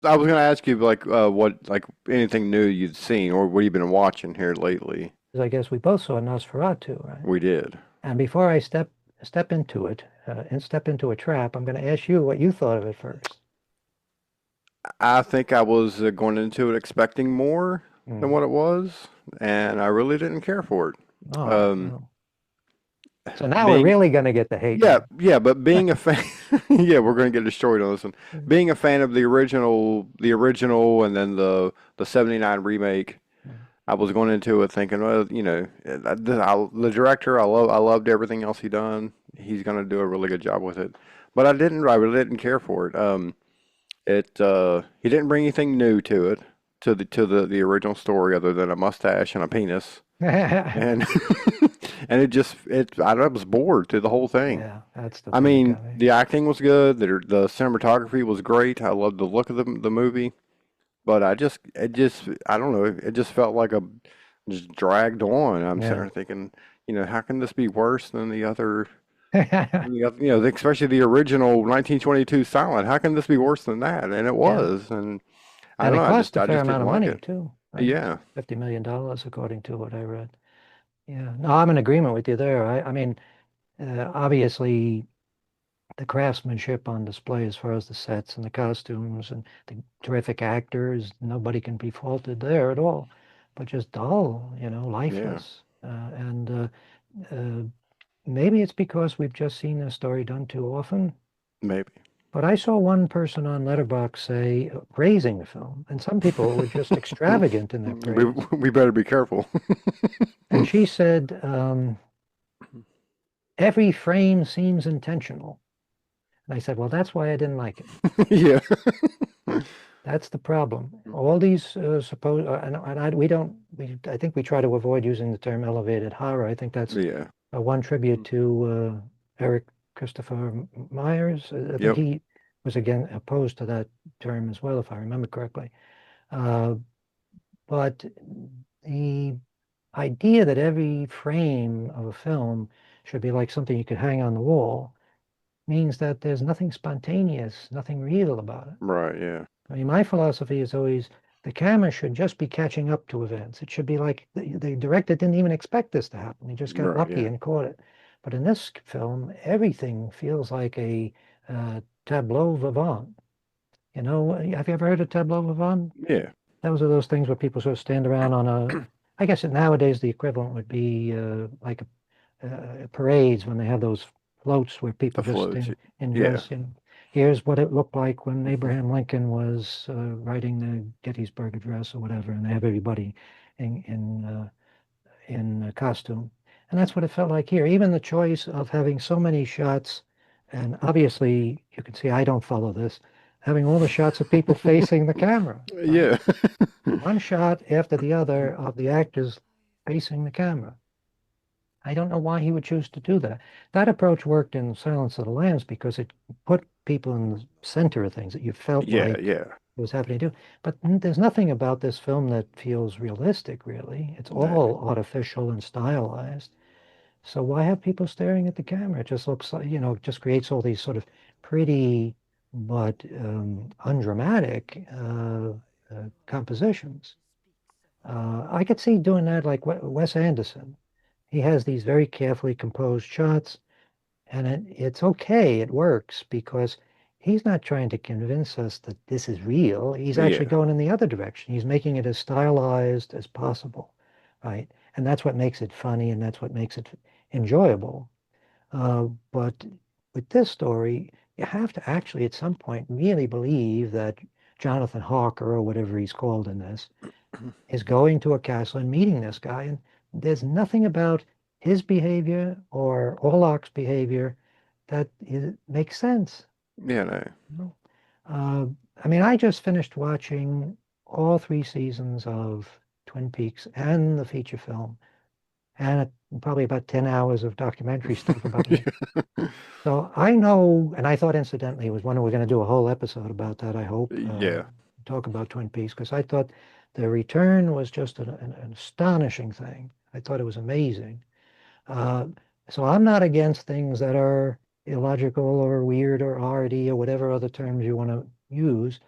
I was gonna ask you like what like anything new you'd seen or what you've been watching here lately. Because I guess we both saw Nosferatu, right? We did. And before I step into it and step into a trap, I'm going to ask you what you thought of it first. I think I was going into it expecting more than Mm. what it was, and I really didn't care for it. Oh, Um, well. So now we're being really going to get the hate Yeah, mail. yeah, but being a fan, yeah, we're going to get destroyed on this one. Being a fan of the original, and then the '79 remake, I was going into it thinking, well, the director, I loved everything else he done. He's going to do a really good job with it, but I really didn't care for it. He didn't bring anything new to it, to the original story, other than a mustache and a penis, and and I was bored through the whole thing. Yeah, that's the I thing that mean, got me. the acting was good. The cinematography was great. I loved the look of the movie, but I don't know. It just felt like a just dragged on. I'm sitting Yeah. there thinking, how can this be worse than the other? Especially the original 1922 Silent. How can this be worse than that? And it Yeah. was. And I And don't it know. cost a I fair just amount didn't of like money it. too, right? Yeah, $50 million, according to what I read. Yeah. No, I'm in agreement with you there. I mean, obviously, the craftsmanship on display as far as the sets and the costumes and the terrific actors, nobody can be faulted there at all. But just dull, yeah, lifeless. Uh, maybe it's because we've just seen this story done too often. maybe. But I saw one person on Letterboxd say praising the film, and some people were just extravagant in their we praise. we better be careful. And she said, every frame seems intentional. And I said, well, that's why I didn't like it. Yeah, That's the problem. All these supposed, we don't, I think we try to avoid using the term elevated horror. I think that's yeah. one tribute to Eric Christopher Myers. I think Yep. he was again opposed to that term as well, if I remember correctly. Uh, but the idea that every frame of a film should be like something you could hang on the wall means that there's nothing spontaneous, nothing real about it. Right. Yeah. I mean, my philosophy is always the camera should just be catching up to events. It should be like the director didn't even expect this to happen. He just got Right. lucky Yeah. and caught it. But in this film, everything feels like a tableau vivant. Have you ever heard of tableau vivant? Yeah. Those are those things where people sort of stand around on a, I guess nowadays the equivalent would be like parades when they have those floats where people The just floats. stand in Yeah. dress. Here's what it looked like when Abraham Lincoln was writing the Gettysburg Address or whatever, and they have everybody in costume, and that's what it felt like here. Even the choice of having so many shots, and obviously you can see I don't follow this, having all the shots of people facing the camera, right? Yeah. One shot after the other of the actors facing the camera. I don't know why he would choose to do that. That approach worked in Silence of the Lambs because it put people in the center of things that you felt Yeah. like Yeah. it was happening to do. But there's nothing about this film that feels realistic, really. It's No. all artificial and stylized. So why have people staring at the camera? It just looks like, it just creates all these sort of pretty but undramatic compositions. I could see doing that like Wes Anderson. He has these very carefully composed shots, and it's okay, it works because he's not trying to convince us that this is real. He's actually Yeah. going in the other direction. He's making it as stylized as possible, right? And that's what makes it funny, and that's what makes it enjoyable. But with this story, you have to actually at some point really believe that Jonathan Harker, or whatever he's called in this, is going to a castle and meeting this guy. And there's nothing about his behavior or Orlok's behavior that makes sense. Yeah. No. You know? Uh, I mean, I just finished watching all three seasons of Twin Peaks and the feature film, and probably about 10 hours of documentary stuff about it. So I know, and I thought incidentally it was one we're going to do a whole episode about that, I hope, Yeah. talk about Twin Peaks, because I thought the return was just an astonishing thing. I thought it was amazing. Uh, so I'm not against things that are illogical or weird or arty or whatever other terms you want to use,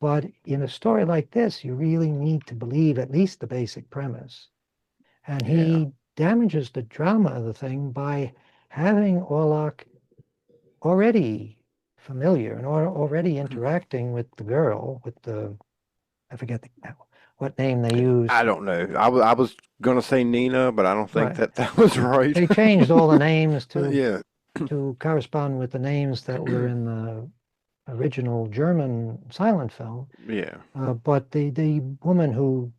But in a story like this, you really need to believe at least the basic premise. And Yeah. he damages the drama of the thing by having Orlok already familiar and already interacting with the girl, with the, I forget what name they I used. don't know. I was gonna say Nina, but I don't think Right. that that was right. They changed all the names Yeah. to correspond with the names that were in the original German silent film. Yeah. But the woman who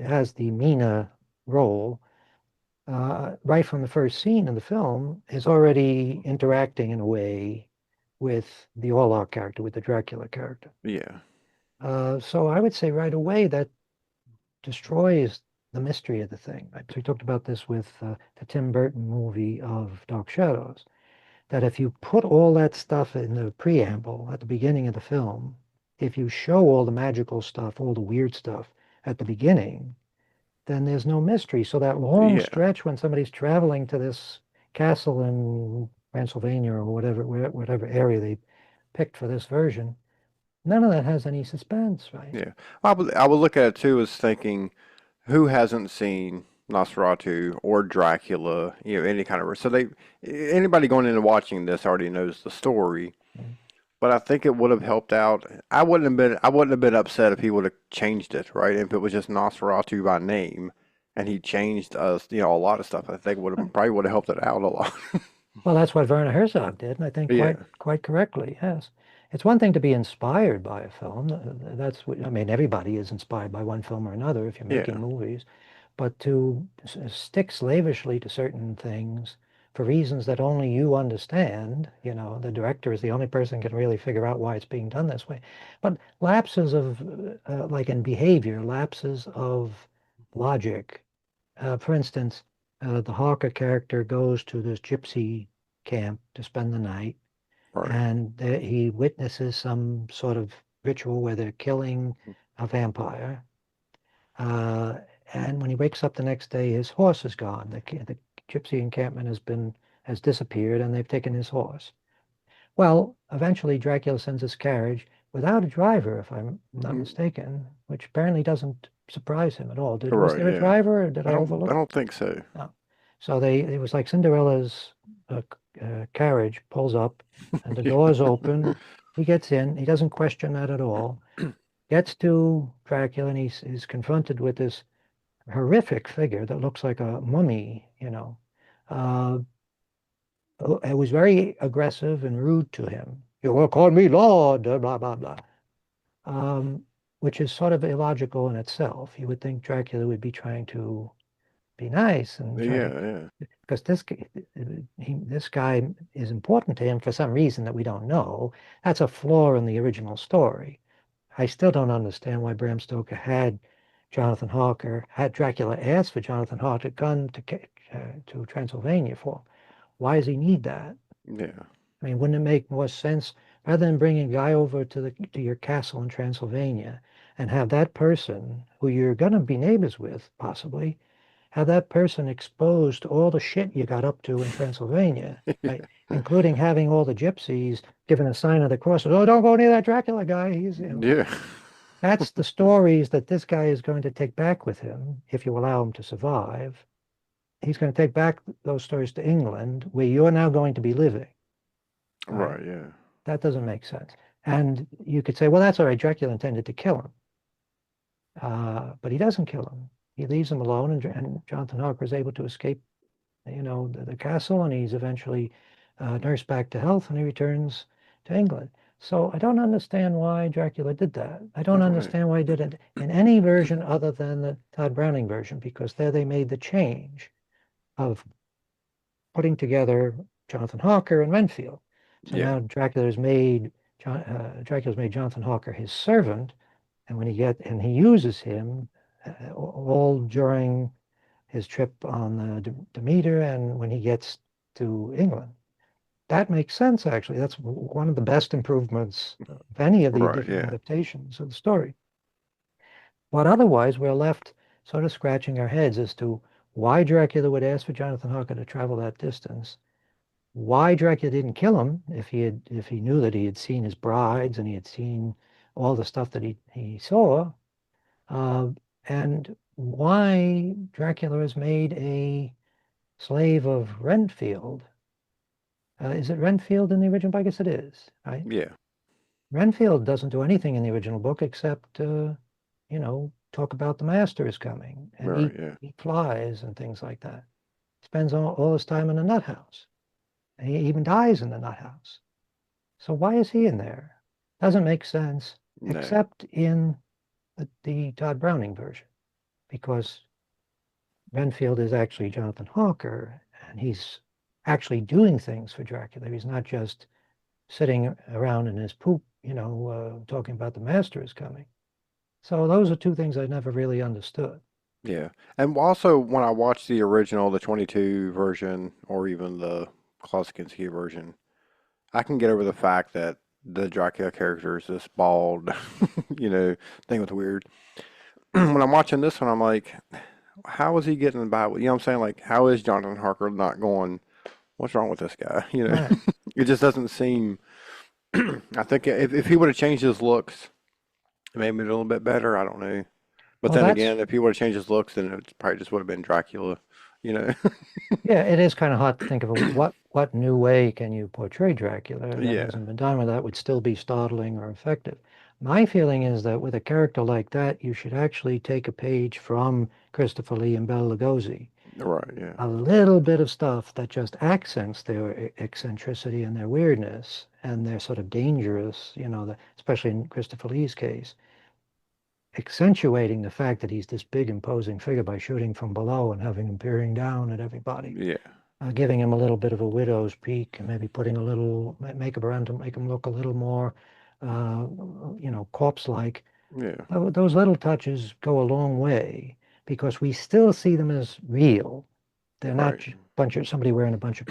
has the Mina role, right from the first scene in the film, is already interacting in a way with the Orlok character, with the Dracula character. Yeah. So I would say right away that destroys the mystery of the thing. Right? So we talked about this with the Tim Burton movie of Dark Shadows, that if you put all that stuff in the preamble at the beginning of the film, if you show all the magical stuff, all the weird stuff at the beginning, then there's no mystery. So that long Yeah. stretch when somebody's traveling to this castle in Pennsylvania or whatever area they picked for this version, none of that has any suspense, right? Yeah. I would look at it too as thinking, who hasn't seen Nosferatu or Dracula, any kind of, so they, anybody going into watching this already knows the story. Mm. But I think it would have helped out. I wouldn't have been upset if he would have changed it, right? If it was just Nosferatu by name and he changed us, a lot of stuff. I think would have helped it out a lot. Well, that's what Werner Herzog did, and I think Yeah. quite correctly, yes. It's one thing to be inspired by a film. That's what, I mean, everybody is inspired by one film or another if you're making Yeah. movies. But to stick slavishly to certain things for reasons that only you understand, the director is the only person can really figure out why it's being done this way. But lapses of, like in behavior, lapses of logic. For instance, the Hawker character goes to this gypsy camp to spend the night, Right. and he witnesses some sort of ritual where they're killing a vampire. Uh, and when he wakes up the next day, his horse is gone. The gypsy encampment has disappeared, and they've taken his horse. Well, eventually Dracula sends his carriage without a driver, if I'm not Mm, mistaken, which apparently doesn't surprise him at all. Was right. there a Yeah. driver, or did I I don't. I overlook? don't think so. No. So it was like Cinderella's carriage pulls up, and the doors open. He gets in. He doesn't question that at all. Gets to Dracula, and he's confronted with this horrific figure that looks like a mummy. Uh, it was very aggressive and rude to him. You will call me Lord, blah, blah, blah. Um, which is sort of illogical in itself. You would think Dracula would be trying to be nice and try Yeah. to, Yeah. because this guy is important to him for some reason that we don't know. That's a flaw in the original story. I still don't understand why Bram Stoker had Dracula ask for Jonathan Harker to come to Transylvania for. Why does he need that? Yeah. I mean, wouldn't it make more sense rather than bringing a guy over to your castle in Transylvania and have that person who you're going to be neighbors with, possibly, have that person exposed to all the shit you got up to in Transylvania, right? Including having all the gypsies given a sign of the cross. Oh, don't go near that Dracula guy. Yeah. That's the stories that this guy is going to take back with him if you allow him to survive. He's going to take back those stories to England, where you're now going to be living, right? Right. Yeah. That doesn't make sense. And you could say, well, that's all right. Dracula intended to kill him. But he doesn't kill him. He leaves him alone, and Jonathan Harker is able to escape, the castle, and he's eventually nursed back to health, and he returns to England. So I don't understand why Dracula did that. I don't Right. understand why he did it in any version other than the Todd Browning version, because there they made the change of putting together Jonathan Harker and Renfield. So Yeah. now Dracula's made Jonathan Harker his servant, and and he uses him all during his trip on the Demeter and when he gets to England. That makes sense, actually. That's one of the best improvements of any of the Right. different Yeah. adaptations of the story. But otherwise, we're left sort of scratching our heads as to why Dracula would ask for Jonathan Harker to travel that distance, why Dracula didn't kill him if he knew that he had seen his brides and he had seen all the stuff that he saw, uh, and why Dracula is made a slave of Renfield. Is it Renfield in the original book? I guess it is, right? Yeah. Renfield doesn't do anything in the original book except, talk about the master is coming and Right. Yeah. eat flies and things like that. Spends all his time in the nut house. And he even dies in the nut house. So why is he in there? Doesn't make sense, No. except in the Todd Browning version, because Renfield is actually Jonathan Harker, and he's actually doing things for Dracula. He's not just sitting around in his poop, talking about the master is coming. So those are two things I never really understood. Yeah. And also, when I watched the original, the 22 version, or even the Klosskinski version, I can get over the fact that the Dracula character is this bald, you know, thing with weird. When I'm watching this one, I'm like, how is he getting by with, you know what I'm saying? Like, how is Jonathan Harker not going, what's wrong with this guy? You know, Right. it just doesn't seem, I think if he would have changed his looks, maybe a little bit better. I don't know. But Well, then that's again, if he would have changed his looks, then it probably just would have been Dracula, you know? Yeah, it is kind of hard to think of what new way can you portray Dracula that Yeah, hasn't been done where that would still be startling or effective. My feeling is that with a character like that, you should actually take a page from Christopher Lee and Bela Lugosi. right, yeah, A little bit of stuff that just accents their eccentricity and their weirdness and their sort of dangerous, especially in Christopher Lee's case, accentuating the fact that he's this big imposing figure by shooting from below and having him peering down at everybody, yeah, giving him a little bit of a widow's peak and maybe putting a little makeup around to make him look a little more, uh, corpse-like. yeah, Those little touches go a long way because we still see them as real. They're not right, a bunch of somebody wearing a bunch of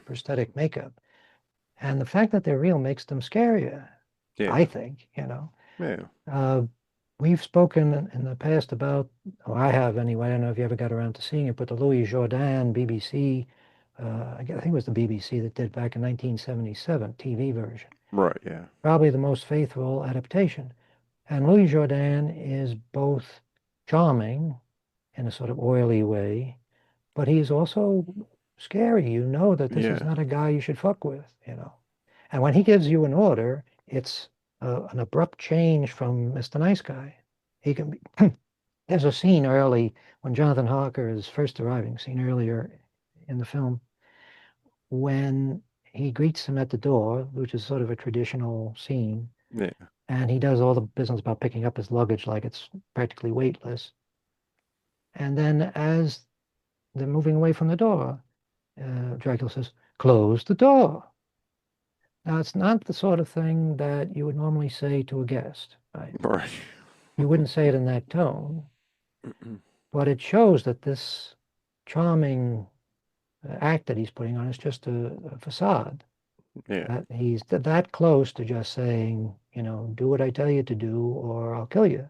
prosthetic makeup. And the fact that they're real makes them scarier, yeah, I think. yeah, Uh, we've spoken in the past about, or I have anyway, I don't know if you ever got around to seeing it, but the Louis Jourdan BBC, I think it was the BBC that did back in 1977, TV version. right, yeah, Probably the most faithful adaptation. And Louis Jourdan is both charming in a sort of oily way, but he's also scary. You know that this is yeah, not a guy you should fuck with. And when he gives you an order, it's an abrupt change from Mr. Nice Guy. He can be, there's a scene early when Jonathan Harker is first arriving, seen earlier in the film, when he greets him at the door, which is sort of a traditional scene, yeah, and he does all the business about picking up his luggage like it's practically weightless. And then as they're moving away from the door, Dracula says, "Close the door." Now, it's not the sort of thing that you would normally say to a guest, right? right, You wouldn't say it in that tone, but it shows that this charming act that he's putting on is just a facade. yeah, That he's that close to just saying, do what I tell you to do, or I'll kill you.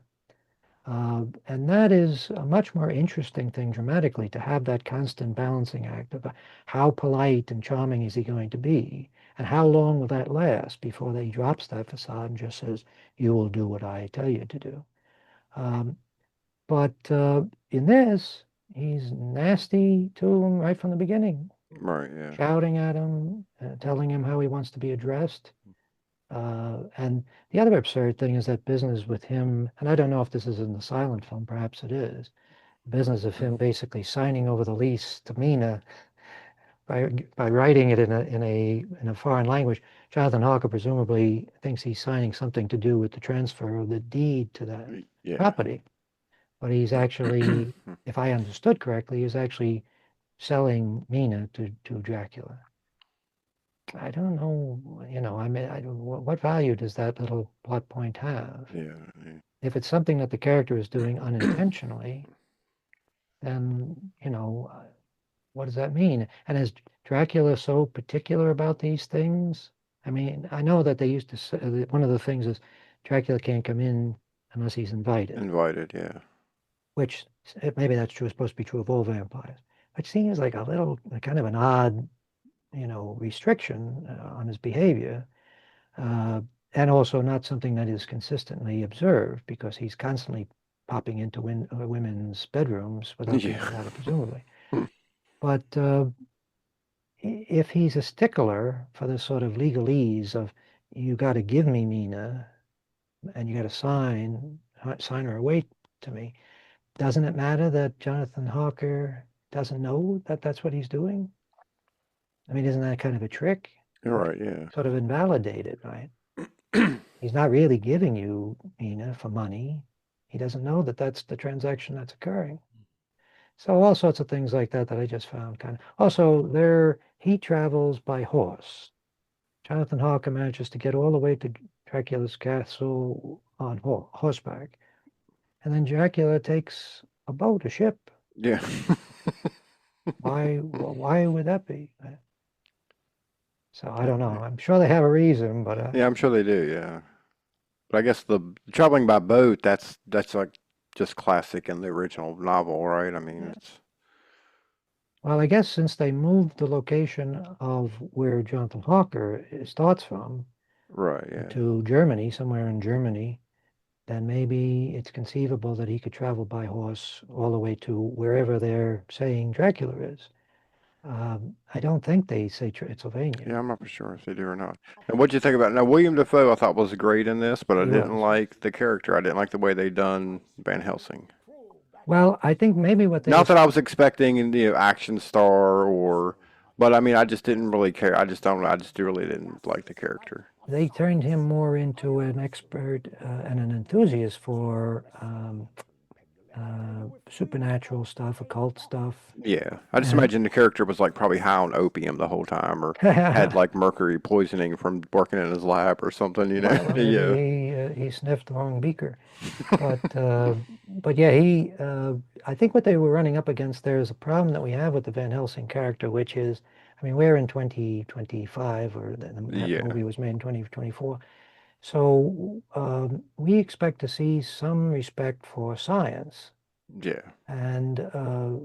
And that is a much more interesting thing dramatically to have that constant balancing act of how polite and charming is he going to be, and how long will that last before he drops that facade and just says, "You will do what I tell you to do." Um, but in this, he's nasty to him right from the beginning, right, yeah, shouting at him, telling him how he wants to be addressed. And the other absurd thing is that business with him, and I don't know if this is in the silent film, perhaps it is, business of him basically signing over the lease to Mina by writing it in a foreign language. Jonathan Harker presumably thinks he's signing something to do with the transfer of the deed to that yeah, property, but he's actually, if I understood correctly, he's actually selling Mina to Dracula. I don't know, I mean, what value does that little plot point have? yeah, yeah, If it's something that the character is doing unintentionally, then, what does that mean? And is Dracula so particular about these things? I mean, I know that they used to say that one of the things is Dracula can't come in unless he's invited, invited, yeah, which maybe that's true, supposed to be true of all vampires, which seems like a little, kind of an odd, restriction on his behavior. Uh, and also not something that is consistently observed because he's constantly popping into women's bedrooms without being Yeah. allowed, presumably. But if he's a stickler for this sort of legalese of you got to give me Mina and you got to sign her away to me, doesn't it matter that Jonathan Harker doesn't know that that's what he's doing? I mean, isn't that kind of a trick? You're right, yeah. Sort of invalidated, right? He's not really giving you Mina for money. He doesn't know that that's the transaction that's occurring. So all sorts of things like that that I just found kind of. Also, there he travels by horse. Jonathan Harker manages to get all the way to Dracula's castle on horseback, and then Dracula takes a boat, a ship. Yeah. Why would that be? So I don't know. I'm sure they have a reason, but Yeah, I'm sure they do, yeah. But I guess the traveling by boat, that's like just classic in the original novel, right? I mean, it's well, I guess since they moved the location of where Jonathan Hawker starts from right, yeah. to Germany, somewhere in Germany, then maybe it's conceivable that he could travel by horse all the way to wherever they're saying Dracula is. I don't think they say Transylvania. Yeah, I'm not for sure if they do or not. And what'd you think about now William Dafoe I thought was great in this, but I He didn't was. like the character. I didn't like the way they done Van Helsing. Well, I think maybe what they were Not that I was expecting action star or but I mean I just didn't really care. I just don't I just really didn't like the character. they turned him more into an expert and an enthusiast for supernatural stuff, occult stuff. Yeah. I just And imagine the character was like probably high on opium the whole time or had like mercury poisoning from working in his lab or something, you know. well, maybe Yeah. he sniffed the wrong beaker. But yeah, he. I think what they were running up against there is a problem that we have with the Van Helsing character, which is, I mean, we're in 2025, or that Yeah. movie was made in 2024. So we expect to see some respect for science. Yeah. And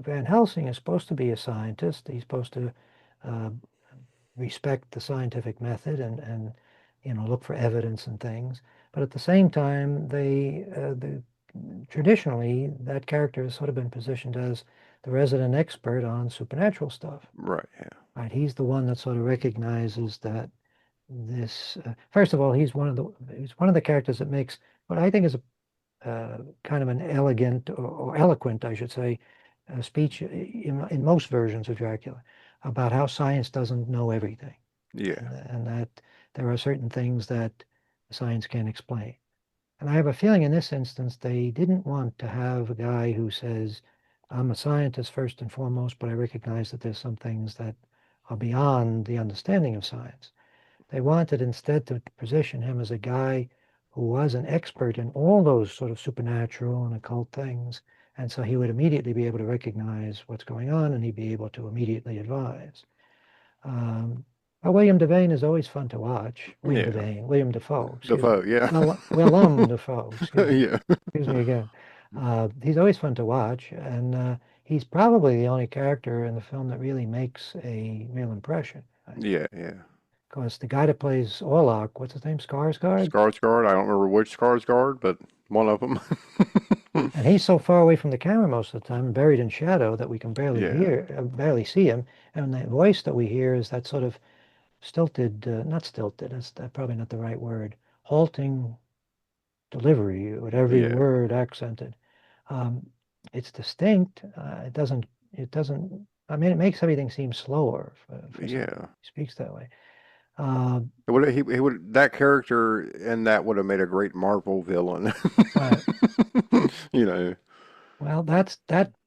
Van Helsing is supposed to be a scientist. He's supposed to uh, respect the scientific method and look for evidence and things. But at the same time, traditionally that character has sort of been positioned as the resident expert on supernatural stuff. Right. Yeah. Right? He's the one that sort of recognizes that this. First of all, he's one of the characters that makes what I think is a kind of an elegant or eloquent, I should say, speech in most versions of Dracula about how science doesn't know everything, Yeah. and that there are certain things that science can't explain. And I have a feeling in this instance they didn't want to have a guy who says, I'm a scientist first and foremost, but I recognize that there's some things that are beyond the understanding of science. They wanted instead to position him as a guy who was an expert in all those sort of supernatural and occult things. And so he would immediately be able to recognize what's going on and he'd be able to immediately advise. Um, William Devane is always fun to watch. Yeah. William Defoe, excuse me. Defoe. Yeah. Willem Dafoe, Yeah. excuse me again. He's always fun to watch, and he's probably the only character in the film that really makes a real impression. Yeah. Yeah. Because the guy that plays Orlok, what's his name? Skarsgård? Skarsgård. I don't remember which Skarsgård, but one of them. And he's so far away from the camera most of the time, buried in shadow, that we can Yeah. barely see him. And the voice that we hear is that sort of stilted, not stilted, that's probably not the right word, halting delivery with every Yeah. word accented. Um, it's distinct. It doesn't, I mean, it makes everything seem slower for someone Yeah. who speaks that way. Uh, He would that character and that would have made a great Marvel villain. right. You know. Well, that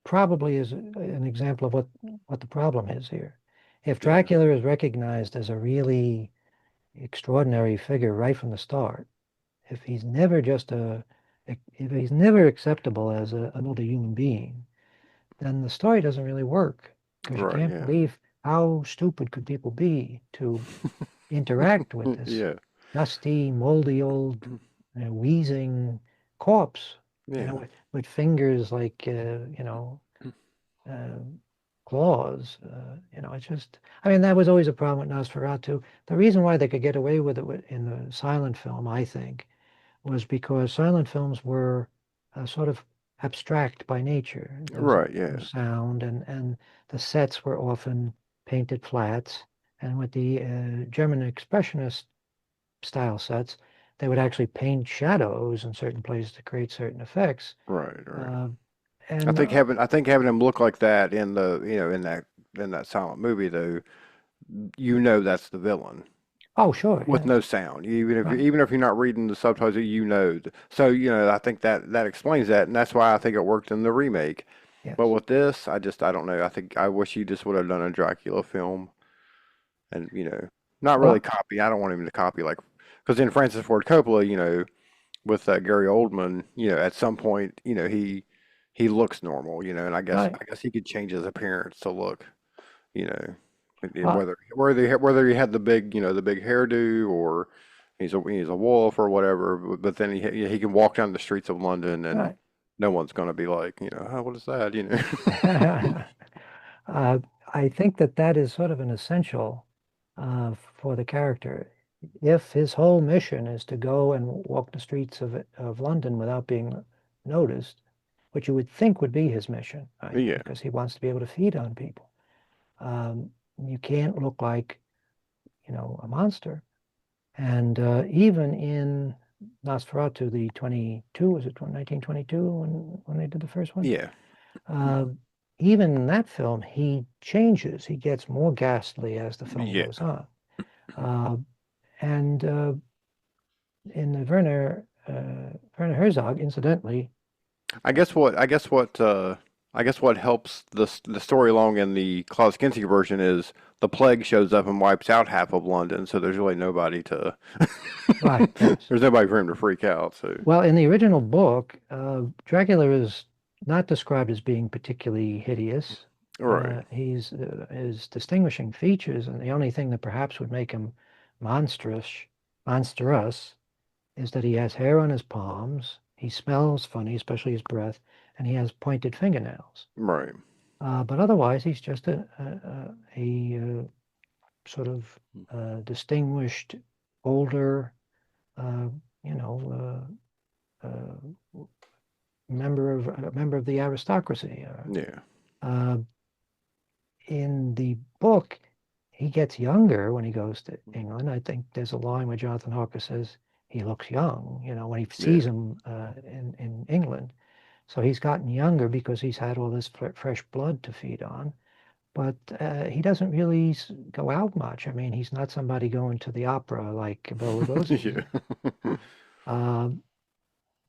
probably is an example of what the problem is here. If Yeah. Dracula is recognized as a really extraordinary figure right from the start, if he's never just if he's never acceptable as another human being, then the story doesn't really work because you Right. can't Yeah. believe how stupid could people be to interact with this Yeah. dusty, moldy old wheezing corpse, Yeah. with fingers like uh, claws. It's just, I mean, that was always a problem with Nosferatu. The reason why they could get away with it in the silent film, I think, was because silent films were sort of abstract by nature. There was Right, no yeah. sound, and the sets were often painted flats. And with the German expressionist style sets, they would actually paint shadows in certain places to create certain effects. Right, right. Uh, I and think having him look like that in the in that silent movie though, that's the villain oh, sure, with yeah, no sound. right, Even if you're not reading the subtitles, So I think that explains that, and that's why I think it worked in the remake. But yes. with this, I don't know. I think I wish he just would have done a Dracula film, and not really Well, copy. I don't want him to copy like because in Francis Ford Coppola, with Gary Oldman, at some point, he looks normal, and right. I guess he could change his appearance to look, you know, Well, whether he had the big, the big hairdo or he's a wolf or whatever, but then he can walk down the streets of London and right. no one's gonna be like, oh, what is that, Uh, I think that that is sort of an essential for the character. If his whole mission is to go and walk the streets of London without being noticed, which you would think would be his mission, right? Yeah, Because he wants to be able to feed on people. You can't look like, a monster. And even in Nosferatu, the 22, was it 1922 when they did the first one? yeah. Uh, Even in that film, he changes. He gets more ghastly as the film Yeah. goes on. Uh, and in the Werner Herzog, incidentally, I guess what helps the story along in the Klaus Kinski version is the plague shows up and wipes out half of London, so there's really nobody to right, yes. there's nobody for him to freak out. So Well, in the original book, Dracula is not described as being particularly hideous. right, His distinguishing features, and the only thing that perhaps would make him monstrous, monstrous, is that he has hair on his palms, he smells funny, especially his breath, and he has pointed fingernails. right, But otherwise, he's just sort of distinguished, older, uh, you know, member of the aristocracy. yeah, Uh, in the book, he gets younger when he goes to England. I think there's a line where Jonathan Harker says he looks young, when he yeah, sees him in England. So he's gotten younger because he's had all this fresh blood to feed on. But he doesn't really go out much. I mean, he's not somebody going to the opera like Bela Lugosi. yeah. Uh,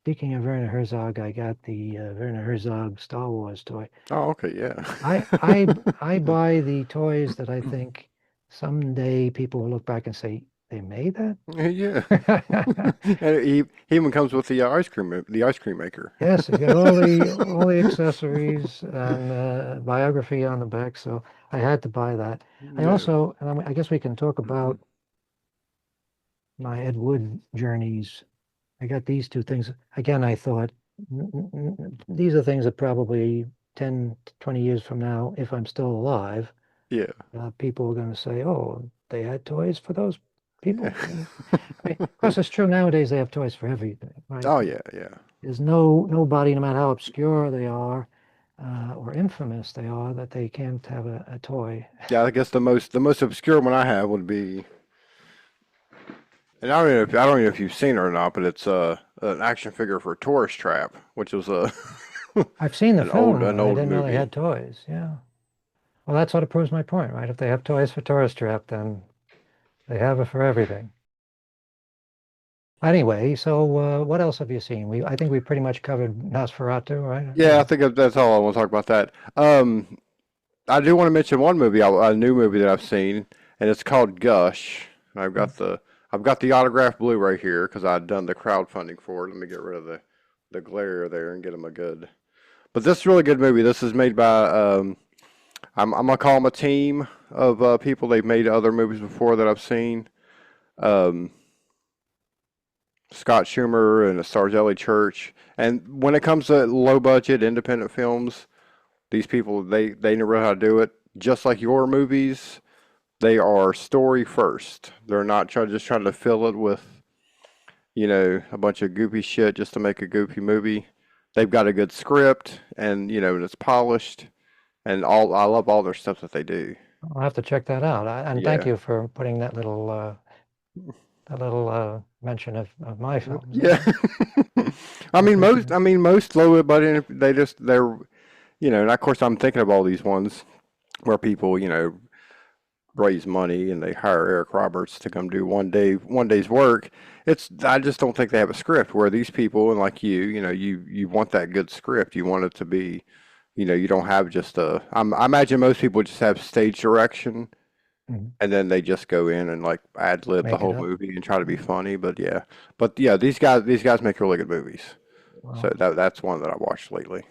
Speaking of Werner Herzog, I got the Werner Herzog Star Wars toy. Oh, okay, yeah, I buy the toys that I think someday people will look back and say they made yeah. that. And he even comes with the ice cream maker. Yes, it's got all the accessories and biography on the back, so I had to buy that. I Yeah, also, and I guess we can talk about my Ed Wood journeys. I got these two things. Again, I thought these are things that probably 10 to 20 years from now, if I'm still alive, yeah, people are going to say, oh, they had toys for those yeah. people. I mean, of course, it's true nowadays they have toys for everything, right? Oh yeah, yeah. There's nobody, no matter how obscure they are or infamous they are, that they can't have a toy. Yeah, I guess the most obscure one I have would be, and I don't know if you've seen it or not, but it's an action figure for Tourist Trap, which was a I've seen the film, an but I old didn't know they movie. had toys. Yeah. Well, that sort of proves my point, right? If they have toys for Tourist Trap, then they have it for everything. Anyway, so what else have you seen? I think we pretty much covered Nosferatu, right? Yeah, I think that's all I want to talk about that. I do want to mention one movie, a new movie that I've seen, and it's called Gush. Hmm. I've got the autographed Blu-ray here because I'd done the crowdfunding for it. Let me get rid of the glare there and get them a good. But this is a really good movie. This is made by I'm gonna call them a team of people. They've made other movies before that I've seen. Um, Scott Schumer and it stars Ellie Church. And when it comes to low budget independent films, These people, they know how to do it. Just like your movies, they are story first. They're not just trying to fill it with, a bunch of goofy shit just to make a goofy movie. They've got a good script and, and it's polished and I love all their stuff that they do. I'll have to check that out. And thank Yeah. you for putting that little mention of my films Yeah. there. I I mean appreciate most it. I mean most low budget they're and of course I'm thinking of all these ones where people, raise money and they hire Eric Roberts to come do one day's work. I just don't think they have a script where these people and like you want that good script. You want it to be, you don't have just I imagine most people just have stage direction Mhm. and then they just go in and like ad lib the Make it whole up. movie and try to be Mhm. funny. But yeah, these guys make really good movies. So Well, that's one that I watched lately.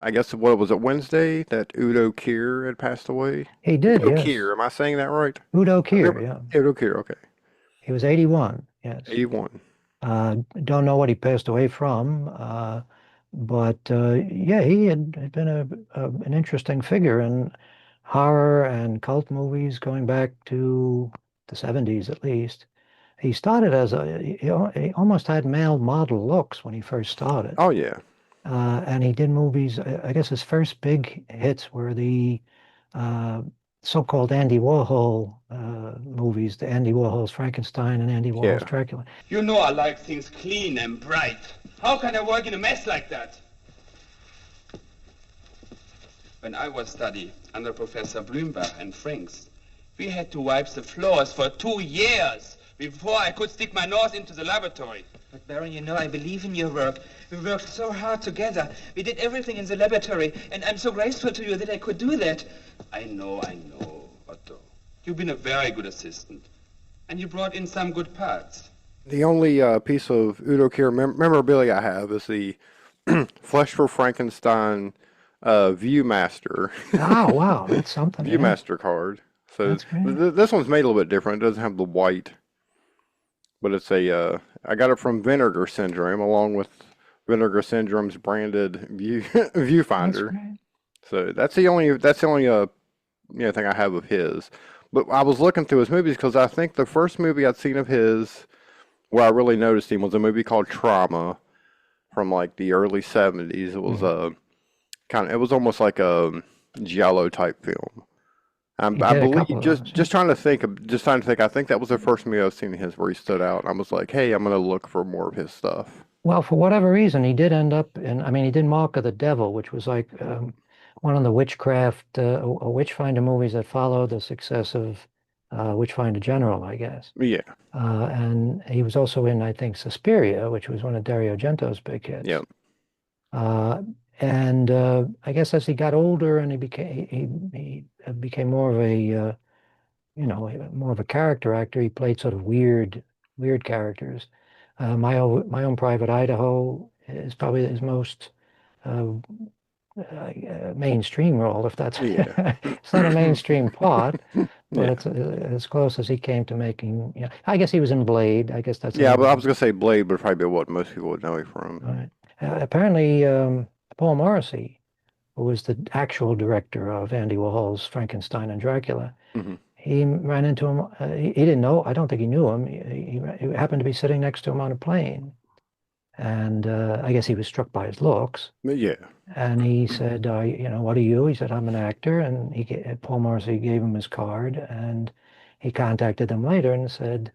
I guess what was it Wednesday that Udo Kier had passed away? he did, Udo yes. Kier, am I saying that right? Udo I've Kier, never yeah. Udo Kier, okay. He was 81, yes. 81. Don't know what he passed away from, but yeah, he had been an interesting figure in horror and cult movies going back to the 70s at least. He started as he almost had male model looks when he first started. Oh yeah. And he did movies. I guess his first big hits were the uh, so-called Andy Warhol movies, the Andy Warhol's Frankenstein and Andy Warhol's Yeah. Dracula. You know I like things clean and bright. How can I work in a mess like that? When I was studying under Professor Blumberg and Franks, we had to wipe the floors for 2 years before I could stick my nose into the laboratory. But Baron, you know, I believe in your work. We worked so hard together. We did everything in the laboratory, and I'm so grateful to you that I could do that. I know, Otto. You've been a very good assistant. And you brought in some good parts. The only piece of Udo Kier memorabilia I have is the Flesh for Frankenstein Viewmaster Oh, wow, that's something, yeah. Viewmaster card. So That's great. this one's made a little bit different. It doesn't have the white, but it's I got it from Vinegar Syndrome along with Vinegar Syndrome's branded That's viewfinder. great. So that's the only thing I have of his. But I was looking through his movies because I think the first movie I'd seen of his where I really noticed him was a movie called Trauma from like the early 70s. It was Mhm. it was almost like a giallo type film. He I did a believe couple of those, yeah. just trying to think. I think that was the first movie I've seen of his where he stood out. I was like, hey, I'm gonna look for more of his stuff. Well, for whatever reason, he did end up in, I mean, he did Mark of the Devil, which was like one of the witchcraft or Witchfinder movies that followed the success of Witchfinder General, I guess. Yeah, And he was also in, I think, Suspiria, which was one of Dario Argento's big yeah, hits. Uh, and I guess as he got older and he became more of a more of a character actor. He played sort of weird characters. My own Private Idaho is probably his most uh, mainstream role, if that's yeah. it's not a mainstream plot, but Yeah. it's as close as he came to making. Yeah, I guess he was in Blade. I guess that's Yeah, but another I one. was gonna say Blade would probably be what most people would know him from. All right. Apparently, Paul Morrissey, who was the actual director of Andy Warhol's Frankenstein and Dracula, Hmm. he ran into him. He didn't know. I don't think he knew him. He happened to be sitting next to him on a plane, and I guess he was struck by his looks. But yeah, And he said, what are you? He said, I'm an actor. And Paul Morrissey gave him his card, and he contacted them later and said,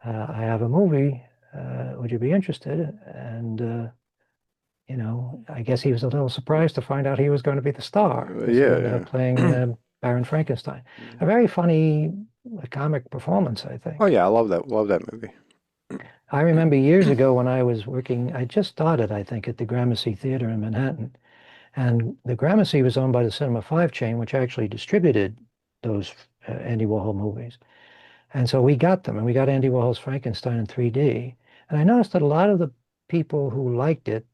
I have a movie. Would you be interested? And I guess he was a little surprised to find out he was going to be the star because he ended up yeah, playing yeah. Baron Frankenstein. A very funny comic performance, I Oh think. yeah, I love that movie. I remember years ago when I was working, I just started, I think, at the Gramercy Theater in Manhattan. And the Gramercy was owned by the Cinema 5 chain, which actually distributed those Andy Warhol movies. And so we got them, and we got Andy Warhol's Frankenstein in 3D. And I noticed that a lot of the people who liked it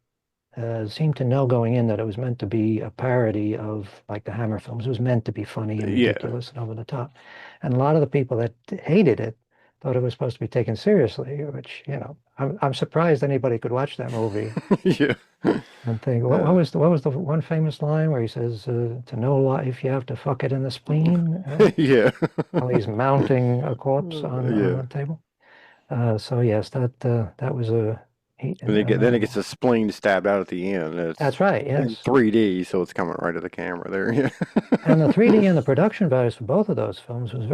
seemed to know going in that it was meant to be a parody of like the Hammer films. It was meant to be funny and Yeah, ridiculous and over the top. And a lot of the people that hated it thought it was supposed to be taken seriously, which, I'm surprised anybody could watch that movie. yeah. And think, what Uh, was the one famous line where he says, "To know life, you have to fuck it in the spleen." yeah. While he's mounting a corpse on Yeah. a table. So yes, that was And a then it gets memorable. a spleen stabbed out at the end. That's It's right. in Yes, 3D, so it's coming right at the camera there. Yeah. and the 3D and the production values for both of those films was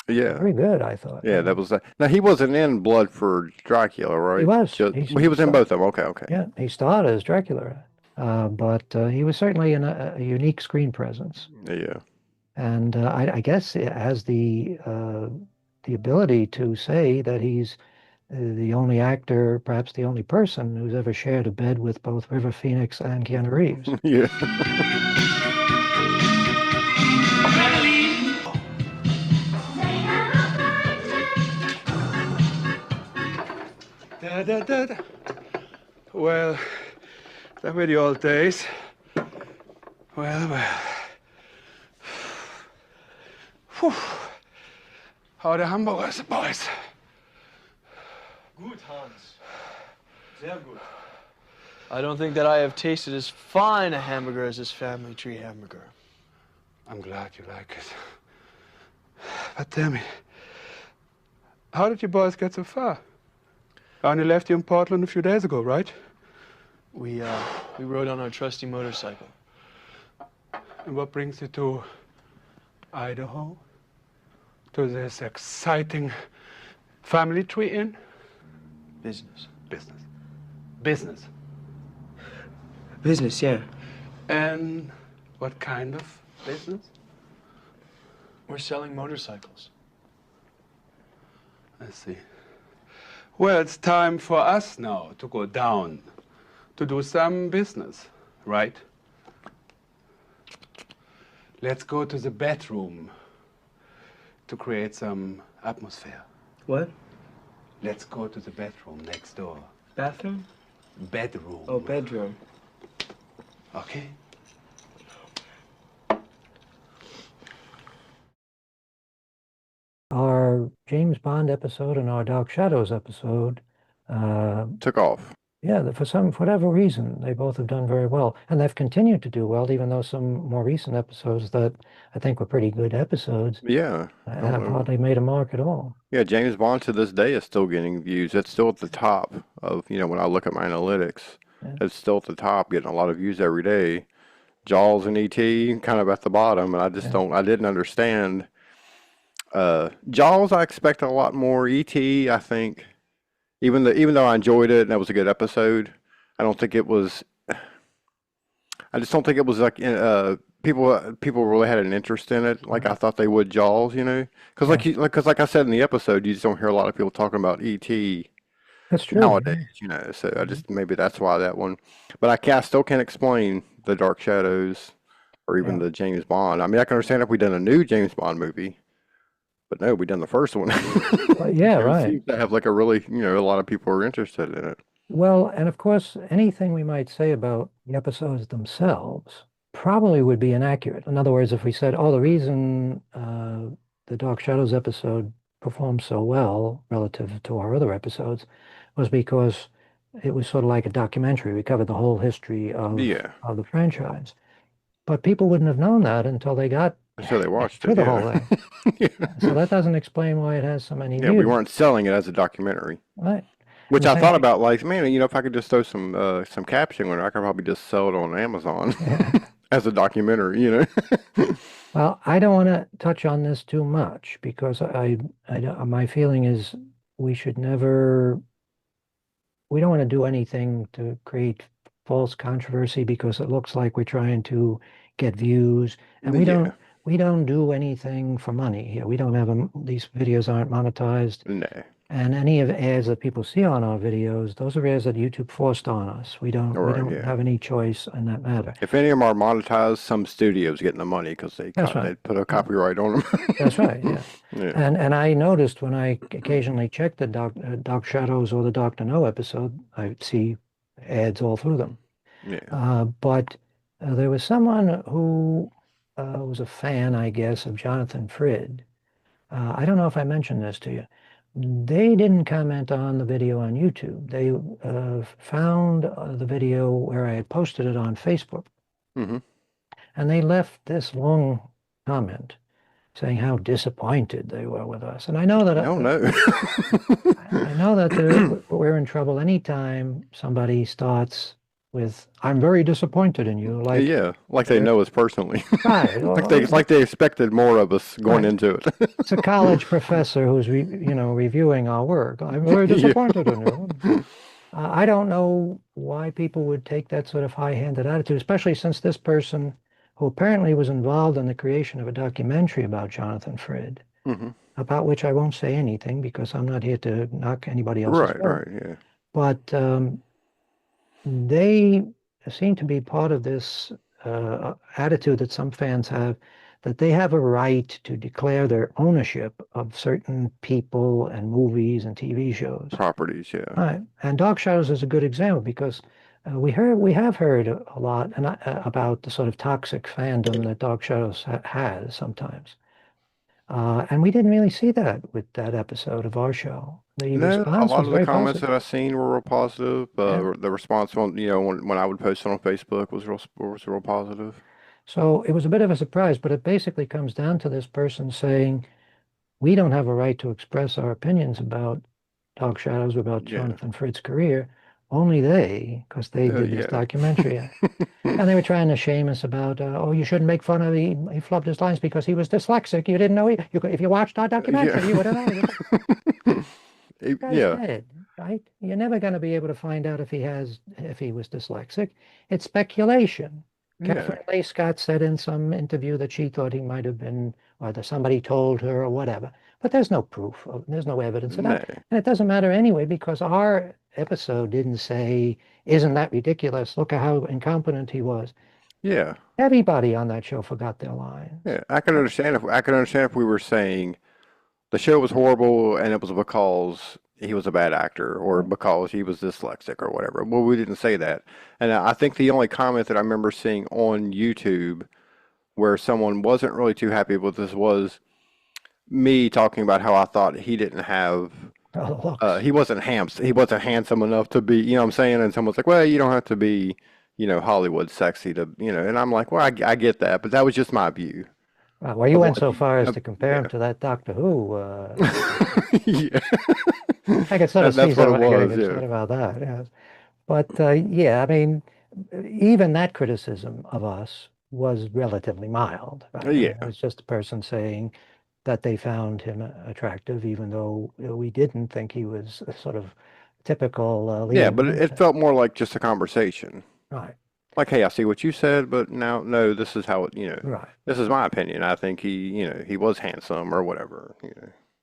Yeah. very good, I thought. Yeah, that was now he wasn't in Blood for Dracula, He right? was. Just well, he was in both of them. Okay, okay. Yeah, he starred as Dracula, but he was certainly a unique screen presence, Yeah. and I guess it has the ability to say that he's the only actor, perhaps the only person who's ever shared a bed with both River Phoenix and Keanu Reeves. Yeah. Da, da, da, da. Well, that were the old days. Well, well. Whew. How are the hamburgers, boys? Gut, Hans. Sehr gut. I don't think that I have tasted as fine a hamburger as this family tree hamburger. I'm glad you like it. But tell me, how did you boys get so far? I only left you in Portland a few days ago, right? We rode on our trusty motorcycle. And what brings you to Idaho? To this exciting family tree inn? Business. Business. Business. Business, yeah. And what kind of business? We're selling motorcycles. I see. Well, it's time for us now to go down to do some business, right? Let's go to the bedroom to create some atmosphere. What? Let's go to the bedroom next door. Bathroom? Bedroom. Oh, bedroom. Okay. Our James Bond episode and our Dark Shadows episode, Took off. yeah, for whatever reason, they both have done very well, and they've continued to do well, even though some more recent episodes that I think were pretty good episodes Yeah. have hardly made a mark at all. Yeah, James Bond to this day is still getting views. It's still at the top of, when I look at my analytics, Yeah. it's still at the top, getting a lot of views every day. Jaws and E.T. kind of at the bottom, and I didn't understand. Jaws, I expected a lot more. E.T., I think, even though I enjoyed it and that was a good episode, I don't think it was. I just don't think it was like people really had an interest in it, like I thought they would Jaws, because like I said in the episode, you just don't hear a lot of people talking about E.T. That's true. nowadays, So I just maybe that's why that one, but I still can't explain the Dark Shadows or even the James Bond. I mean, I can understand if we done a new James Bond movie, but no, we done the first one. Yeah, It right. seems to have like a really, a lot of people are interested in it. Well, and of course, anything we might say about the episodes themselves probably would be inaccurate. In other words, if we said, oh, the reason the Dark Shadows episode performed so well relative to our other episodes was because it was sort of like a documentary. We covered the whole history Yeah, of the franchise. But people wouldn't have known that until they got so they watched through it. the whole thing. Yeah. So that doesn't explain why it has so many Yeah, we views. weren't selling it as a documentary, Right. which The I same thought thing- about. Like, man, if I could just throw some captioning on it, I could probably just sell it on Amazon as a documentary. Well, I don't want to touch on this too much because my feeling is we should never, we don't want to do anything to create false controversy because it looks like we're trying to get views, and Yeah. we don't do anything for money here. We don't have these videos aren't monetized, No. and any of the ads that people see on our videos, those are ads that YouTube forced on us. We don't Right, have any choice in that matter. If any of them are monetized, some studios getting the money because they That's right. put a copyright on them. That's right. Yeah. Yeah. And I noticed when I occasionally check the Dark Shadows or the Doctor No episode, I see ads all through them. Yeah. But there was someone who was a fan, I guess, of Jonathan Frid. I don't know if I mentioned this to you, They didn't comment on the video on YouTube. They found the video where I had posted it on Facebook, Hmm. and they left this long comment saying how disappointed they were with us. And I know that No, no. I know that we're in trouble anytime somebody starts with "I'm very disappointed in you," like Yeah, like they know us personally. right, Like they expected more of us going right. into it. It's a college professor who's reviewing our work. "I'm very Yeah. disappointed in you." I don't know why people would take that sort of high-handed attitude, especially since this person, who apparently was involved in the creation of a documentary about Jonathan Frid, Hmm. about which I won't say anything because I'm not here to knock anybody else's Right, work. right, yeah. But they seem to be part of this attitude that some fans have, that they have a right to declare their ownership of certain people and movies and TV shows. Properties, yeah. Right. And Dog Shadows is a good example because we have heard a lot about the sort of toxic fandom that Dog Shadows has sometimes. And we didn't really see that with that episode of our show. The No, a response lot was of the very comments that positive. I've seen were real positive. Yeah. The response on, when I would post it on Facebook was real positive. So it was a bit of a surprise, but it basically comes down to this person saying, we don't have a right to express our opinions about Dog Shadows, about Yeah. Jonathan Frid's career. Only they, because they did this Yeah. documentary. And they were trying to shame us about, oh, you shouldn't make fun of he flubbed his lines because he was dyslexic. You didn't know if you watched our documentary, Yeah. you would have known. The guy's Yeah. dead, right? You're never going to be able to find out if he was dyslexic. It's speculation. Yeah. Catherine Leigh Scott said in some interview that she thought he might have been, or that somebody told her or whatever. But there's no proof there's no evidence of No. that. And it doesn't matter anyway, because our episode didn't say, isn't that ridiculous? Look at how incompetent he was. Yeah. Everybody on that show forgot their lines. Yeah. I can understand if we were saying the show was horrible and it was because he was a bad actor or because he was dyslexic or whatever. Well, we didn't say that. And I think the only comment that I remember seeing on YouTube where someone wasn't really too happy with this was me talking about how I thought he didn't have he wasn't handsome enough to be, what I'm saying? And someone's like, well, you don't have to be, Hollywood sexy to, and I'm like, well, I get that, but that was just my view Well, you of went what so far as to compare him yeah. to that Doctor Who. Yeah. I could sort of see That's what it someone getting was, upset yeah. about that. Yes. But yeah, I mean, even that criticism of us was relatively mild. Right? I mean, it Yeah. was just a person saying that they found him attractive, even though we didn't think he was a sort of typical Yeah, Liam but it Neeson. felt more like just a conversation. Right, Like, hey, I see what you said, but now, no, this is how it, right. this is my opinion. I think he was handsome or whatever.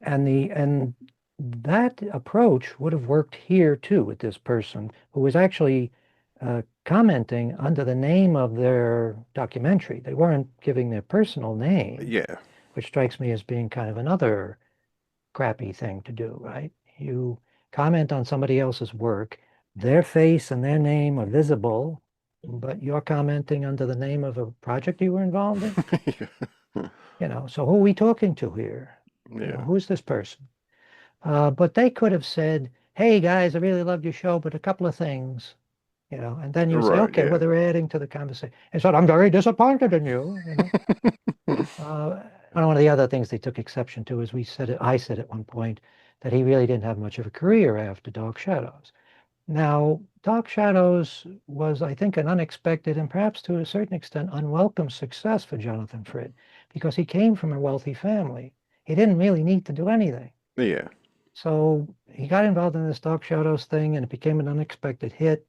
And that approach would have worked here too with this person who was actually commenting under the name of their documentary. They weren't giving their personal name, Yeah. which strikes me as being kind of another crappy thing to do, right? You comment on somebody else's work, their face and their name are visible, but you're commenting under the name of a project you were involved in. So who are we talking to here? Yeah. Who's this person? But they could have said, hey guys, I really loved your show, but a couple of things, and then you say, Right, okay, well, yeah. they're adding to the conversation. And so I'm very disappointed in you. And one of the other things they took exception to is I said at one point that he really didn't have much of a career after Dark Shadows. Now, Dark Shadows was, I think, an unexpected and perhaps to a certain extent unwelcome success for Jonathan Frid because he came from a wealthy family. He didn't really need to do anything. Yeah. So he got involved in this Dark Shadows thing and it became an unexpected hit.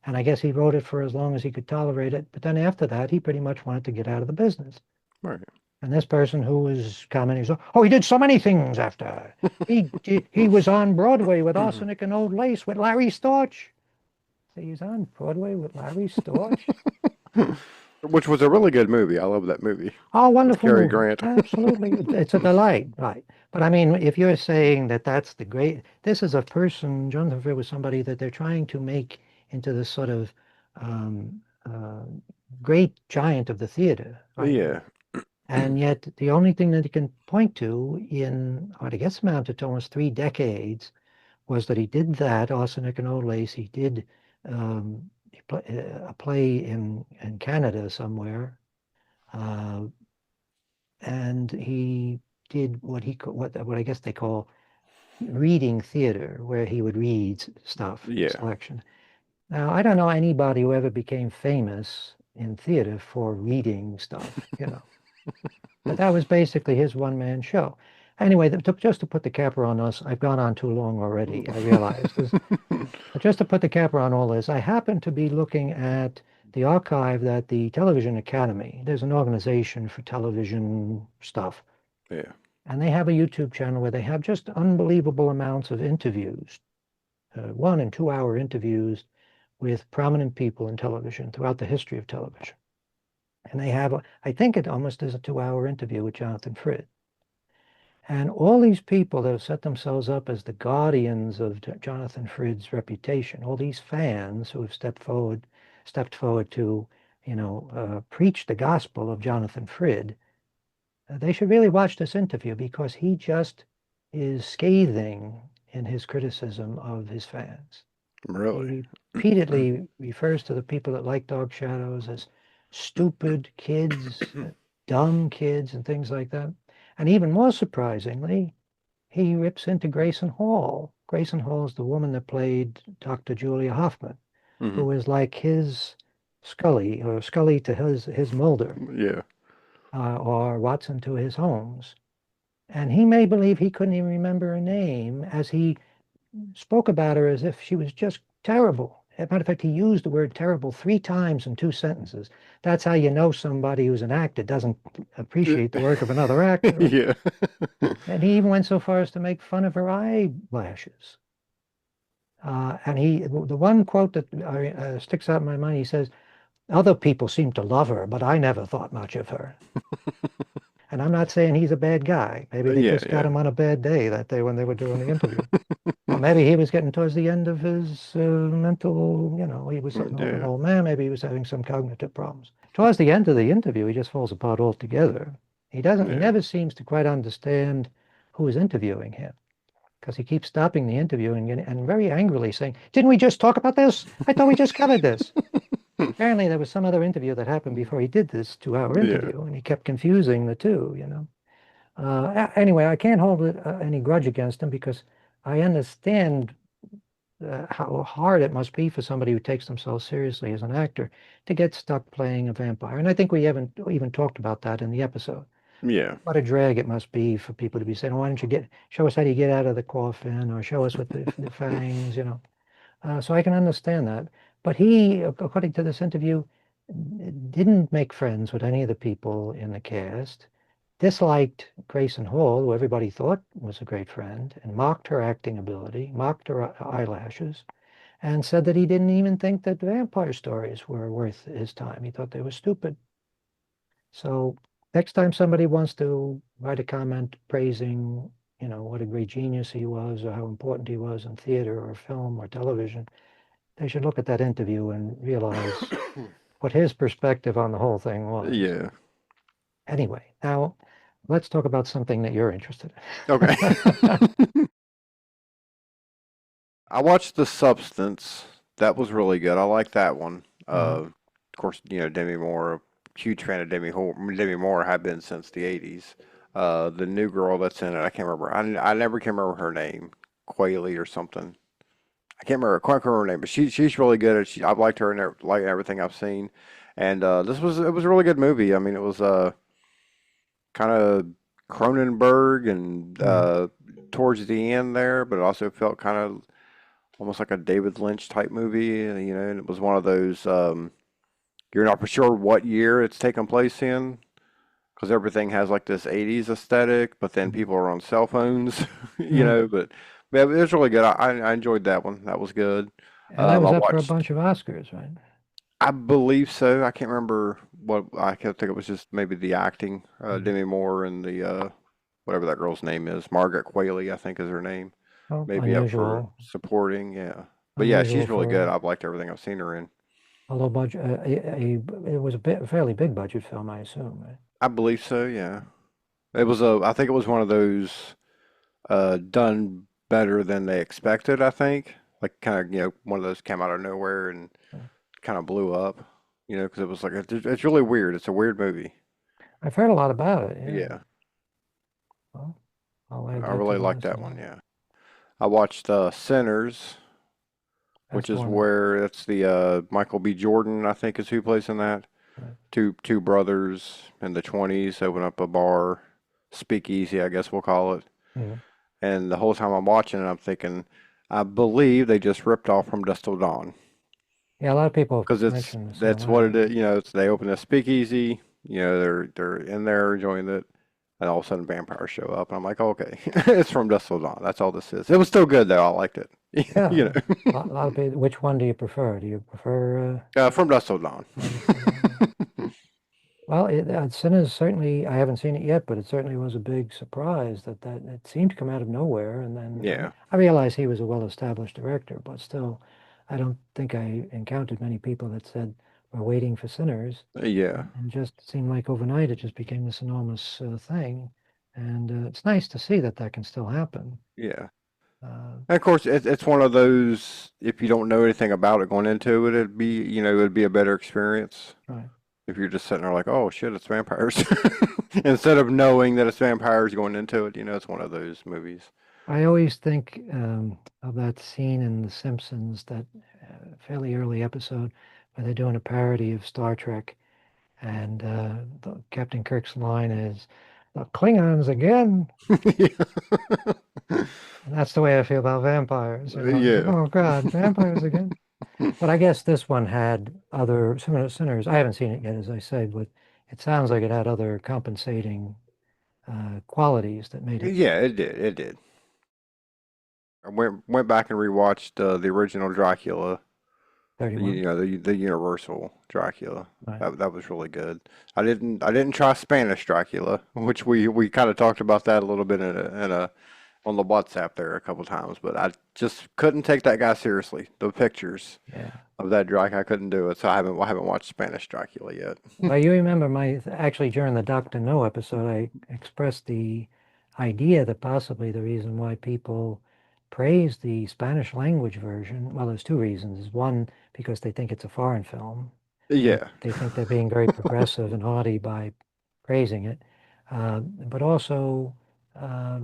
And I guess he wrote it for as long as he could tolerate it. But then after that, he pretty much wanted to get out of the business. Right. And this person who was commenting, oh, he did so many things after. He was on Broadway with Arsenic and Old Lace with Larry Storch. So he's on Broadway with Larry Storch? Which was a really good movie. I love that movie. Oh, wonderful Cary movie. Grant. Absolutely. It's a delight, right. But I mean, if you're saying that that's this is a person, Jonathan Frid was somebody that they're trying to make into this sort of um, uh, great giant of the theater. Right? Yeah. And yet, the only thing that he can point to in what I guess amounted to almost 3 decades was that he did that, Arsenic and Old Lace. He did a play in Canada somewhere, uh, and he did what I guess they call reading theater, where he would read stuff, Yeah. selection. Now, I don't know anybody who ever became famous in theater for reading stuff, But that was basically his one-man show. Anyway, just to put the capper on us, I've gone on too long already, I realize. But just to put the capper on all this, I happen to be looking at the archive that the Television Academy, there's an organization for television stuff, Yeah. and they have a YouTube channel where they have just unbelievable amounts of interviews, 1 and 2 hour interviews with prominent people in television throughout the history of television. And they have, I think it almost is a 2 hour interview with Jonathan Frid. And all these people that have set themselves up as the guardians of Jonathan Frid's reputation, all these fans who have stepped forward to, preach the gospel of Jonathan Frid, they should really watch this interview because he just is scathing in his criticism of his fans. Really? He repeatedly refers to the people that like Dog Shadows as stupid kids, dumb kids, and things like that. And even more surprisingly, he rips into Grayson Hall. Grayson Hall is the woman that played Dr. Julia Hoffman, who is like his Scully, or Scully to his Mulder, Yeah. or Watson to his Holmes. And he may believe he couldn't even remember her name as he spoke about her as if she was just terrible. As a matter of fact, he used the word terrible 3 times in 2 sentences. That's how you know somebody who's an actor doesn't appreciate the work of another actor. Yeah. And he even went so far as to make fun of her eyelashes. And the one quote that sticks out in my mind, he says, "Other people seem to love her, but I never thought much of her." And I'm not saying he's a bad guy. Maybe they just got him on a bad day that day when they were doing the interview. Or maybe he was getting towards the end of his mental, he was an old man. Maybe he was having some cognitive problems. Towards the end of the interview, he just falls apart altogether. He never seems to quite understand who is interviewing him, because he keeps stopping the interview and very angrily saying, "Didn't we just talk about this? I thought we just covered this." Apparently, there was some other interview that happened before he did this 2 hour interview, and he kept confusing the two, Anyway, I can't hold any grudge against him because I understand how hard it must be for somebody who takes themselves seriously as an actor to get stuck playing a vampire. And I think we haven't even talked about that in the episode. Yeah. What a drag it must be for people to be saying, "Why don't you show us how you get out of the coffin, or show us with the fangs," So I can understand that. But he, according to this interview, didn't make friends with any of the people in the cast, disliked Grayson Hall, who everybody thought was a great friend, and mocked her acting ability, mocked her eyelashes, and said that he didn't even think that vampire stories were worth his time. He thought they were stupid. So next time somebody wants to write a comment praising, what a great genius he was, or how important he was in theater or film or television, they should look at that interview and realize what his perspective on the whole thing was. Yeah. Anyway, now let's talk about something that you're interested in. Okay. I watched The Substance. That was really good. I like that one. Of course, Demi Moore, huge fan of Demi Moore, have been since the 80s. The new girl that's in it, I can't remember. I never can remember her name. Quayle or something. I can't remember quite remember her name, but she's really good at I've liked her and like everything I've seen. And it was a really good movie. I mean, it was kind of Cronenberg and towards the end there, but it also felt kind of almost like a David Lynch type movie, and it was one of those you're not for sure what year it's taking place in because everything has like this 80s aesthetic, but then people are on cell phones, but yeah, it was really good. I enjoyed that one. That was good. And that was I up for a watched, bunch of Oscars, right? I believe so. I can't remember what, I can't think it was just maybe the acting, Demi Moore and the, whatever that girl's name is, Margaret Qualley, I think is her name. Oh, Maybe up for unusual. supporting, yeah. But yeah, Unusual she's really good. for I've liked everything I've seen her in. a low budget. It was fairly big budget film, I assume, right? I believe so, yeah. I think it was one of those done better than they expected, I think. Like kind of, one of those came out of nowhere and Yeah. kind of blew up, because it was like it's really weird. It's a weird movie. I've heard a lot about it. Yeah. Yeah, Well, I'll add I that to really the like list that as one, well. yeah. I watched Sinners, That's which the is one. where it's the Michael B. Jordan, I think is who plays in that. Right. Two brothers in the 20s open up a bar, speakeasy, I guess we'll call it. Yeah. And the whole time I'm watching it, I'm thinking, I believe they just ripped off from Dusk Till Dawn Yeah, a lot of people have because mentioned the that's what it similarity. is. They open a speakeasy, they're in there enjoying it, and all of a sudden vampires show up, and I'm like, okay, it's from Dusk Till Dawn. That's all this is. It was still good though. I liked it. You Yeah, know, a lot of people. Which one do you prefer? Do you prefer from Dusk Till Dawn. Dusk Till Dawn? Yeah. Well, Sinners certainly, I haven't seen it yet, but it certainly was a big surprise that it seemed to come out of nowhere. And then Yeah, I realized he was a well-established director, but still, I don't think I encountered many people that said we're waiting for Sinners, yeah, and just seemed like overnight it just became this enormous thing. And it's nice to see that can still happen. yeah. Uh, And of course, it's one of those. If you don't know anything about it going into it, it'd be a better experience. right. If you're just sitting there like, oh shit, it's vampires. Instead of knowing that it's vampires going into it, it's one of those movies. I always think of that scene in The Simpsons, that fairly early episode where they're doing a parody of Star Trek, and Captain Kirk's line is, "The Klingons again," and that's the way I feel about vampires. It's like, Yeah. oh God, vampires again. But I guess this one had other similar sinners. I haven't seen it yet, as I said, but it sounds like it had other compensating qualities that made it Yeah, it did. It did. I went back and rewatched the original Dracula, 31. the Universal Dracula. Right. That was really good. I didn't try Spanish Dracula, which we kind of talked about that a little bit in a on the WhatsApp there a couple times, but I just couldn't take that guy seriously. The pictures Yeah. of that Dracula, I couldn't do it, so I haven't watched Spanish Dracula yet. Well, you remember actually during the Doctor No episode, I expressed the idea that possibly the reason why people praise the Spanish language version, well, there's two reasons. One, because they think it's a foreign film, and Yeah, they think they're being very progressive and haughty by praising it. But also, uh,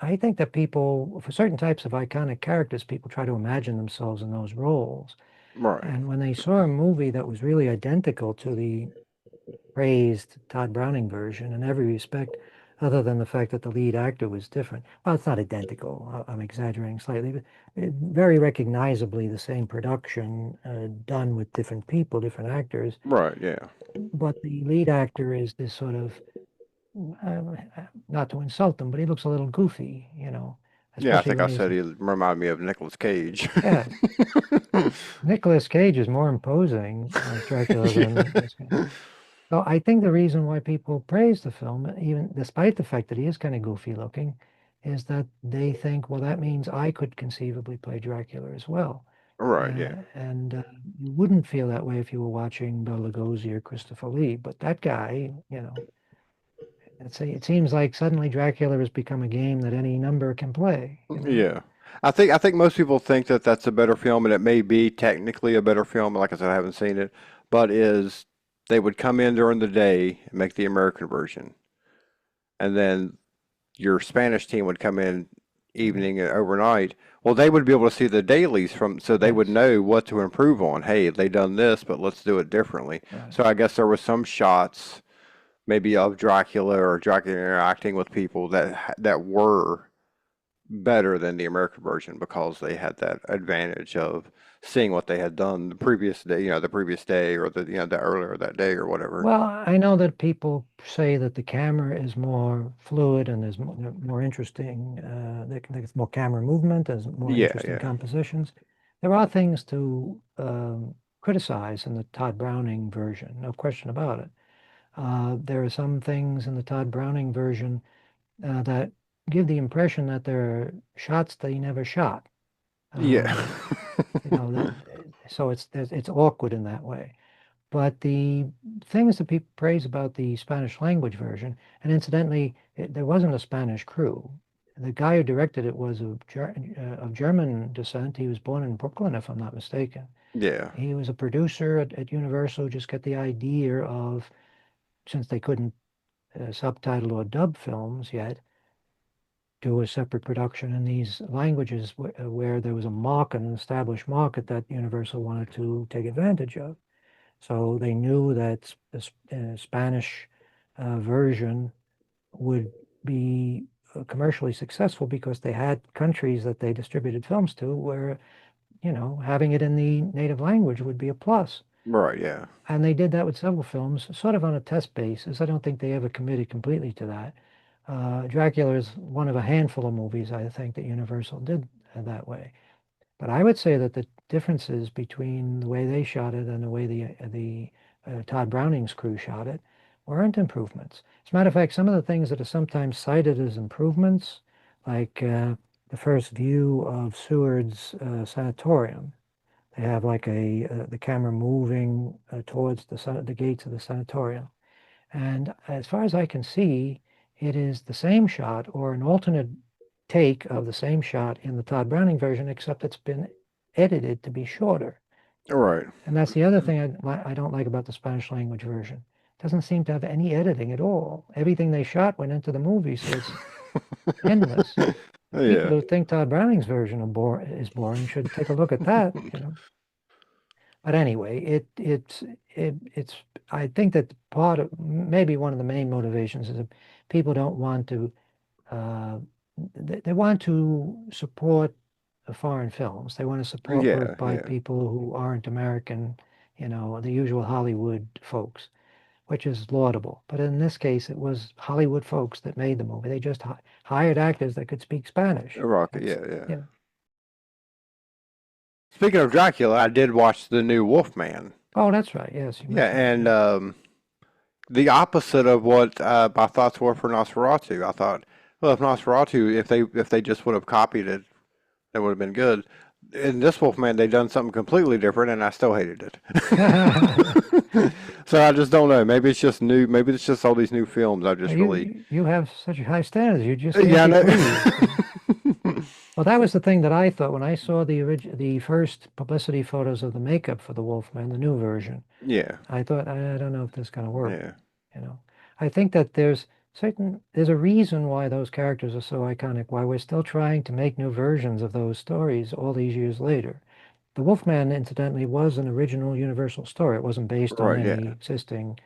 I think that people, for certain types of iconic characters, people try to imagine themselves in those roles. right, And when they saw a movie that was really identical to the praised Todd Browning version in every respect, other than the fact that the lead actor was different. Well, it's not identical. I'm exaggerating slightly, but very recognizably the same production done with different people, different actors. right, yeah. But the lead actor is this sort of, uh, not to insult him, but he looks a little goofy, Yeah, I especially think when I he's, said he reminded me of Nicolas Cage. yeah, Nicolas Cage is more imposing as Dracula than this guy. So I think the reason why people praise the film, even despite the fact that he is kind of goofy looking, is that they think, well, that means I could conceivably play Dracula as well. Right, yeah. And you wouldn't feel that way if you were watching Bela Lugosi or Christopher Lee. But that guy, it seems like suddenly Dracula has become a game that any number can play. Yeah. I think most people think that that's a better film, and it may be technically a better film. Like I said, I haven't seen it, but is they would come in during the day and make the American version, and then your Spanish team would come in evening and overnight. Well, they would be able to see the dailies so they would Yes. know what to improve on. Hey, they done this, but let's do it differently. Right. So I guess there was some shots, maybe of Dracula or Dracula interacting with people that were better than the American version because they had that advantage of seeing what they had done the previous day, or the earlier that day or whatever. Well, I know that people say that the camera is more fluid and there's more interesting, there's more camera movement, there's more Yeah, interesting yeah, compositions. There are things to criticize in the Todd Browning version, no question about it. There are some things in the Todd Browning version that give the impression that there are shots that he never shot. yeah, Um, that so it's awkward in that way. But the things that people praise about the Spanish language version, and incidentally, there wasn't a Spanish crew. The guy who directed it was of German descent. He was born in Brooklyn, if I'm not mistaken. Yeah. He was a producer at Universal, just got the idea of, since they couldn't subtitle or dub films yet, do a separate production in these languages where there was a market, an established market that Universal wanted to take advantage of. So they knew that the Spanish version would be commercially successful because they had countries that they distributed films to where, having it in the native language would be a plus. Right, yeah. And they did that with several films, sort of on a test basis. I don't think they ever committed completely to that. Dracula is one of a handful of movies, I think, that Universal did that way. But I would say that the differences between the way they shot it and the way the Todd Browning's crew shot it weren't improvements. As a matter of fact, some of the things that are sometimes cited as improvements, like the first view of Seward's sanatorium, they have like the camera moving towards the gates of the sanatorium. And as far as I can see, it is the same shot or an alternate take of the same shot in the Todd Browning version, except it's been edited to be shorter. Right. And that's the other thing I don't like about the Spanish language version. It doesn't seem to have any editing at all. Everything they shot went into the movie, so it's endless. People Yeah. who think Todd Browning's version is boring should take a look at that, But anyway, it's I think that part of maybe one of the main motivations is that people don't want to they want to support foreign films. They want to support Yeah, work by yeah. people who aren't American, the usual Hollywood folks, which is laudable. But in this case, it was Hollywood folks that made the movie. They just hired actors that could speak Spanish. Rocket, yeah. Yeah. Speaking of Dracula, I did watch the new Wolfman. Oh, that's right. Yes. You Yeah, mentioned and the opposite of what my thoughts were for Nosferatu. I thought, well, if Nosferatu, if they just would have copied it, that would have been good. In this Wolfman, they done something completely different, and I still hated it. So I just don't know. Maybe it's just new. Maybe it's just all these new films. I just really. You have such high standards. You just Yeah, I can't be know. pleased. Well, that was the thing that I thought when I saw the first publicity photos of the makeup for the Wolfman, the new version. Yeah, I thought, I don't know if this is going to work. yeah, I think that there's a reason why those characters are so iconic, why we're still trying to make new versions of those stories all these years later. The Wolfman, incidentally, was an original Universal story. It wasn't based on right, any yeah, existing,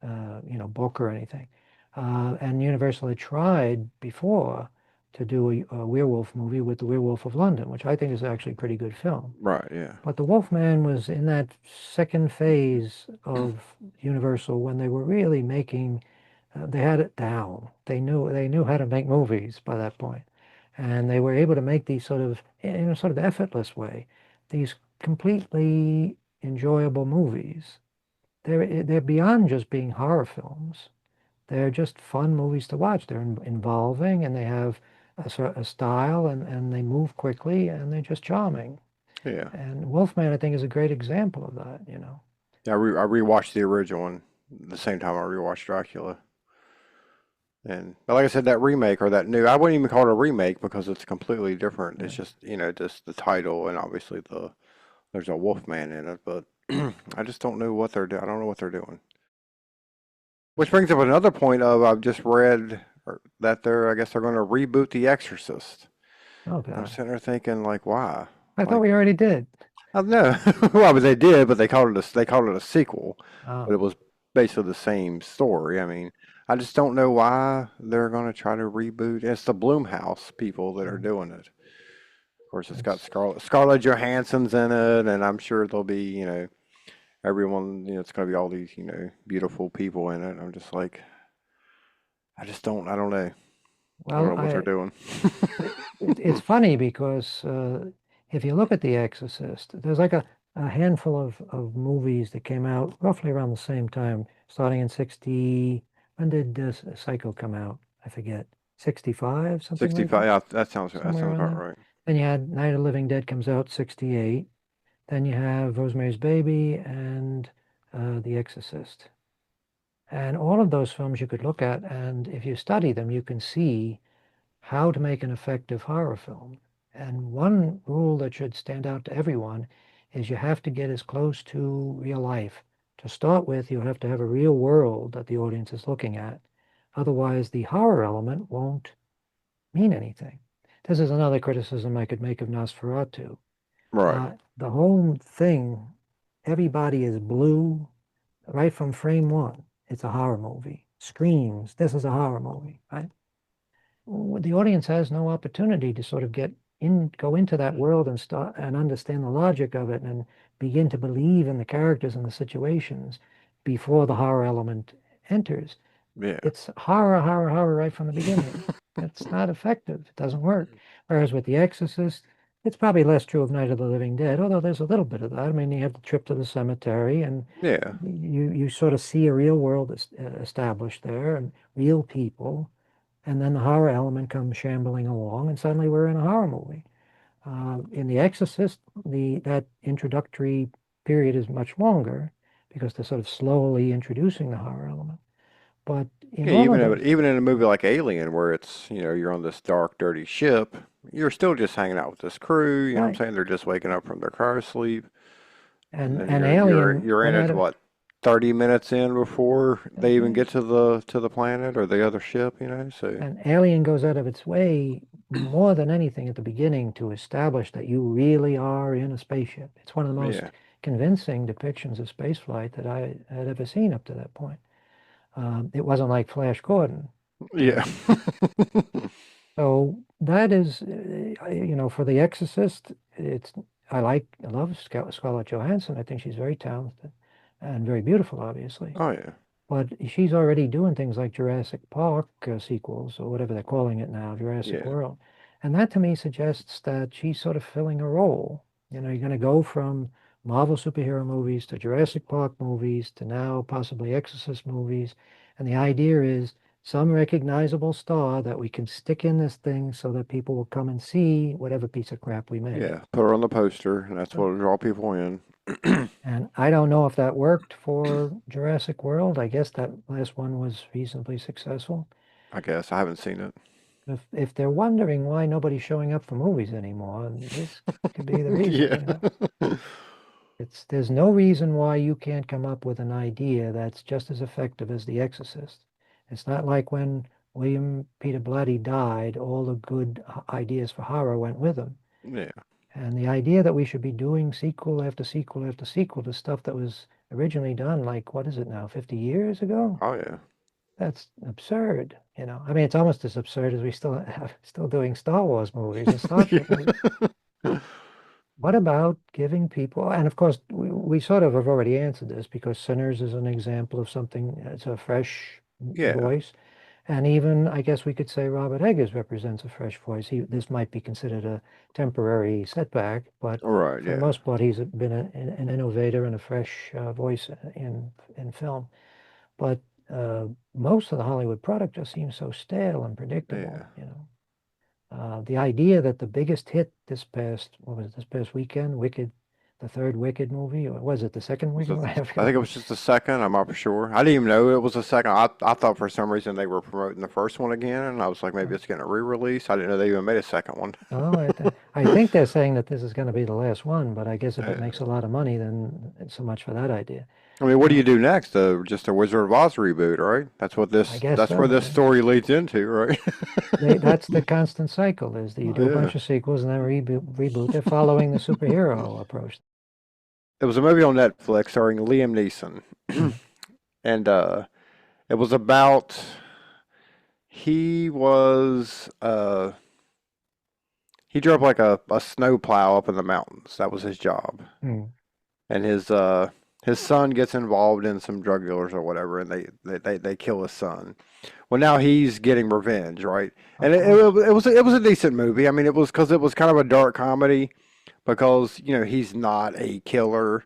book or anything. And Universal had tried before to do a werewolf movie with The Werewolf of London, which I think is actually a pretty good film. right, yeah, But The Wolfman was in that second phase of Universal when they were really making, they had it down. They knew how to make movies by that point, and they were able to make these sort of in a sort of effortless way, these completely enjoyable movies. They're beyond just being horror films. They're just fun movies to watch. They're involving, and they have a style, and they move quickly, and they're just charming. yeah. And Wolfman, I think, is a great example of that, I rewatched the original one the same time I rewatched Dracula. But like I said, that remake or that new, I wouldn't even call it a remake because it's completely different. It's just, just the title and obviously there's a Wolfman in it, but I just don't know what they're doing. I don't know what they're doing. Which brings up another point of I've just read that I guess they're going to reboot The Exorcist. Oh, I'm God. sitting there thinking like, why? I thought we already did. I don't know. Well, but they did, but they called it a sequel, Oh. but it was basically the same story. I mean, I just don't know why they're going to try to reboot. It's the Blumhouse people that are doing it. Of course, it's got Scarlett Johansson's in it, and I'm sure there'll be, everyone, it's going to be all these, beautiful people in it. I'm just like, I don't know. I don't know Well, what they're doing. it's funny because if you look at The Exorcist, there's like a handful of movies that came out roughly around the same time, starting in 60. When did Psycho come out? I forget. 65, something like 65, that? yeah, that sounds Somewhere around about there. right. Then you had Night of the Living Dead comes out 68. Then you have Rosemary's Baby and The Exorcist. And all of those films you could look at, and if you study them, you can see how to make an effective horror film. And one rule that should stand out to everyone is you have to get as close to real life. To start with, you have to have a real world that the audience is looking at. Otherwise, the horror element won't mean anything. This is another criticism I could make of Nosferatu. Right. The whole thing, everybody is blue right from frame one. It's a horror movie. Screams, this is a horror movie, right? The audience has no opportunity to sort of go into that world and start and understand the logic of it and begin to believe in the characters and the situations before the horror element enters. Yeah. It's horror, horror, horror right from the beginning. It's not effective. It doesn't work. Whereas with The Exorcist, it's probably less true of Night of the Living Dead, although there's a little bit of that. I mean, you have the trip to the cemetery, and Yeah. you sort of see a real world established there and real people, and then the horror element comes shambling along, and suddenly we're in a horror movie. In The Exorcist, that introductory period is much longer because they're sort of slowly introducing the horror element. But in Yeah, all of those, even in a movie like Alien, where it's, you're on this dark, dirty ship, you're still just hanging out with this crew. You know what I'm right, saying? They're just waking up from their car sleep, and then and you're Alien, you're no in it matter, what, 30 minutes in before they even get yes, to the planet or the other ship. So and Alien goes out of its way more than anything at the beginning to establish that you really are in a spaceship. It's one of the most yeah, convincing depictions of spaceflight that I had ever seen up to that point. It wasn't like Flash Gordon, you yeah, know. So that is, for The Exorcist, I love Scarlett Johansson. I think she's very talented and very beautiful, obviously. oh yeah, But she's already doing things like Jurassic Park sequels or whatever they're calling it now, Jurassic yeah, World. And that to me suggests that she's sort of filling a role. You're going to go from Marvel superhero movies to Jurassic Park movies to now possibly Exorcist movies. And the idea is some recognizable star that we can stick in this thing so that people will come and see whatever piece of crap we made. yeah. Put her on the poster, and that's So, what'll draw people in. and I don't know if that worked for Jurassic World. I guess that last one was reasonably successful. I guess I haven't seen it. If they're wondering why nobody's showing up for movies anymore, this could be the Yeah, reason. There's no reason why you can't come up with an idea that's just as effective as The Exorcist. It's not like when William Peter Blatty died, all the good ideas for horror went with him. yeah. And the idea that we should be doing sequel after sequel after sequel to stuff that was originally done, like, what is it now, 50 years ago? Oh yeah, That's absurd. I mean, it's almost as absurd as we still doing Star Wars movies and Star Trek movies. yeah, What about giving people, and of course, we sort of have already answered this because Sinners is an example of something, it's a fresh yeah. voice. And even, I guess we could say Robert Eggers represents a fresh voice. This might be considered a temporary setback, but All right, for the yeah, most part, he's been an innovator and a fresh voice in film. But most of the Hollywood product just seems so stale and predictable. yeah. The idea that the biggest hit this past weekend, Wicked, the third Wicked movie, or was it the second Wicked movie? I I think it was just the second. I'm not for sure. I didn't even know it was the second. I thought for some reason they were promoting the first one again, and I was like, maybe it's getting a re-release. I didn't know they even made a second one. Oh, I think they're saying that this is going to be the last one, but I guess if it Uh, makes a lot of money, then it's so much for that idea. I mean, what do Uh, you do next? Just a Wizard of Oz reboot, right? That's what I guess That's where so. this story leads into, right? That's the constant cycle is that you do a Yeah. bunch of sequels and then reboot. They're following the superhero approach. It was a movie on Netflix starring Liam Neeson, Mm. and it was about he was he drove like a snow plow up in the mountains. That was his job. Mm. And his son gets involved in some drug dealers or whatever, and they kill his son. Well, now he's getting revenge, right? Of And course. it was a decent movie. I mean, it was because it was kind of a dark comedy because he's not a killer,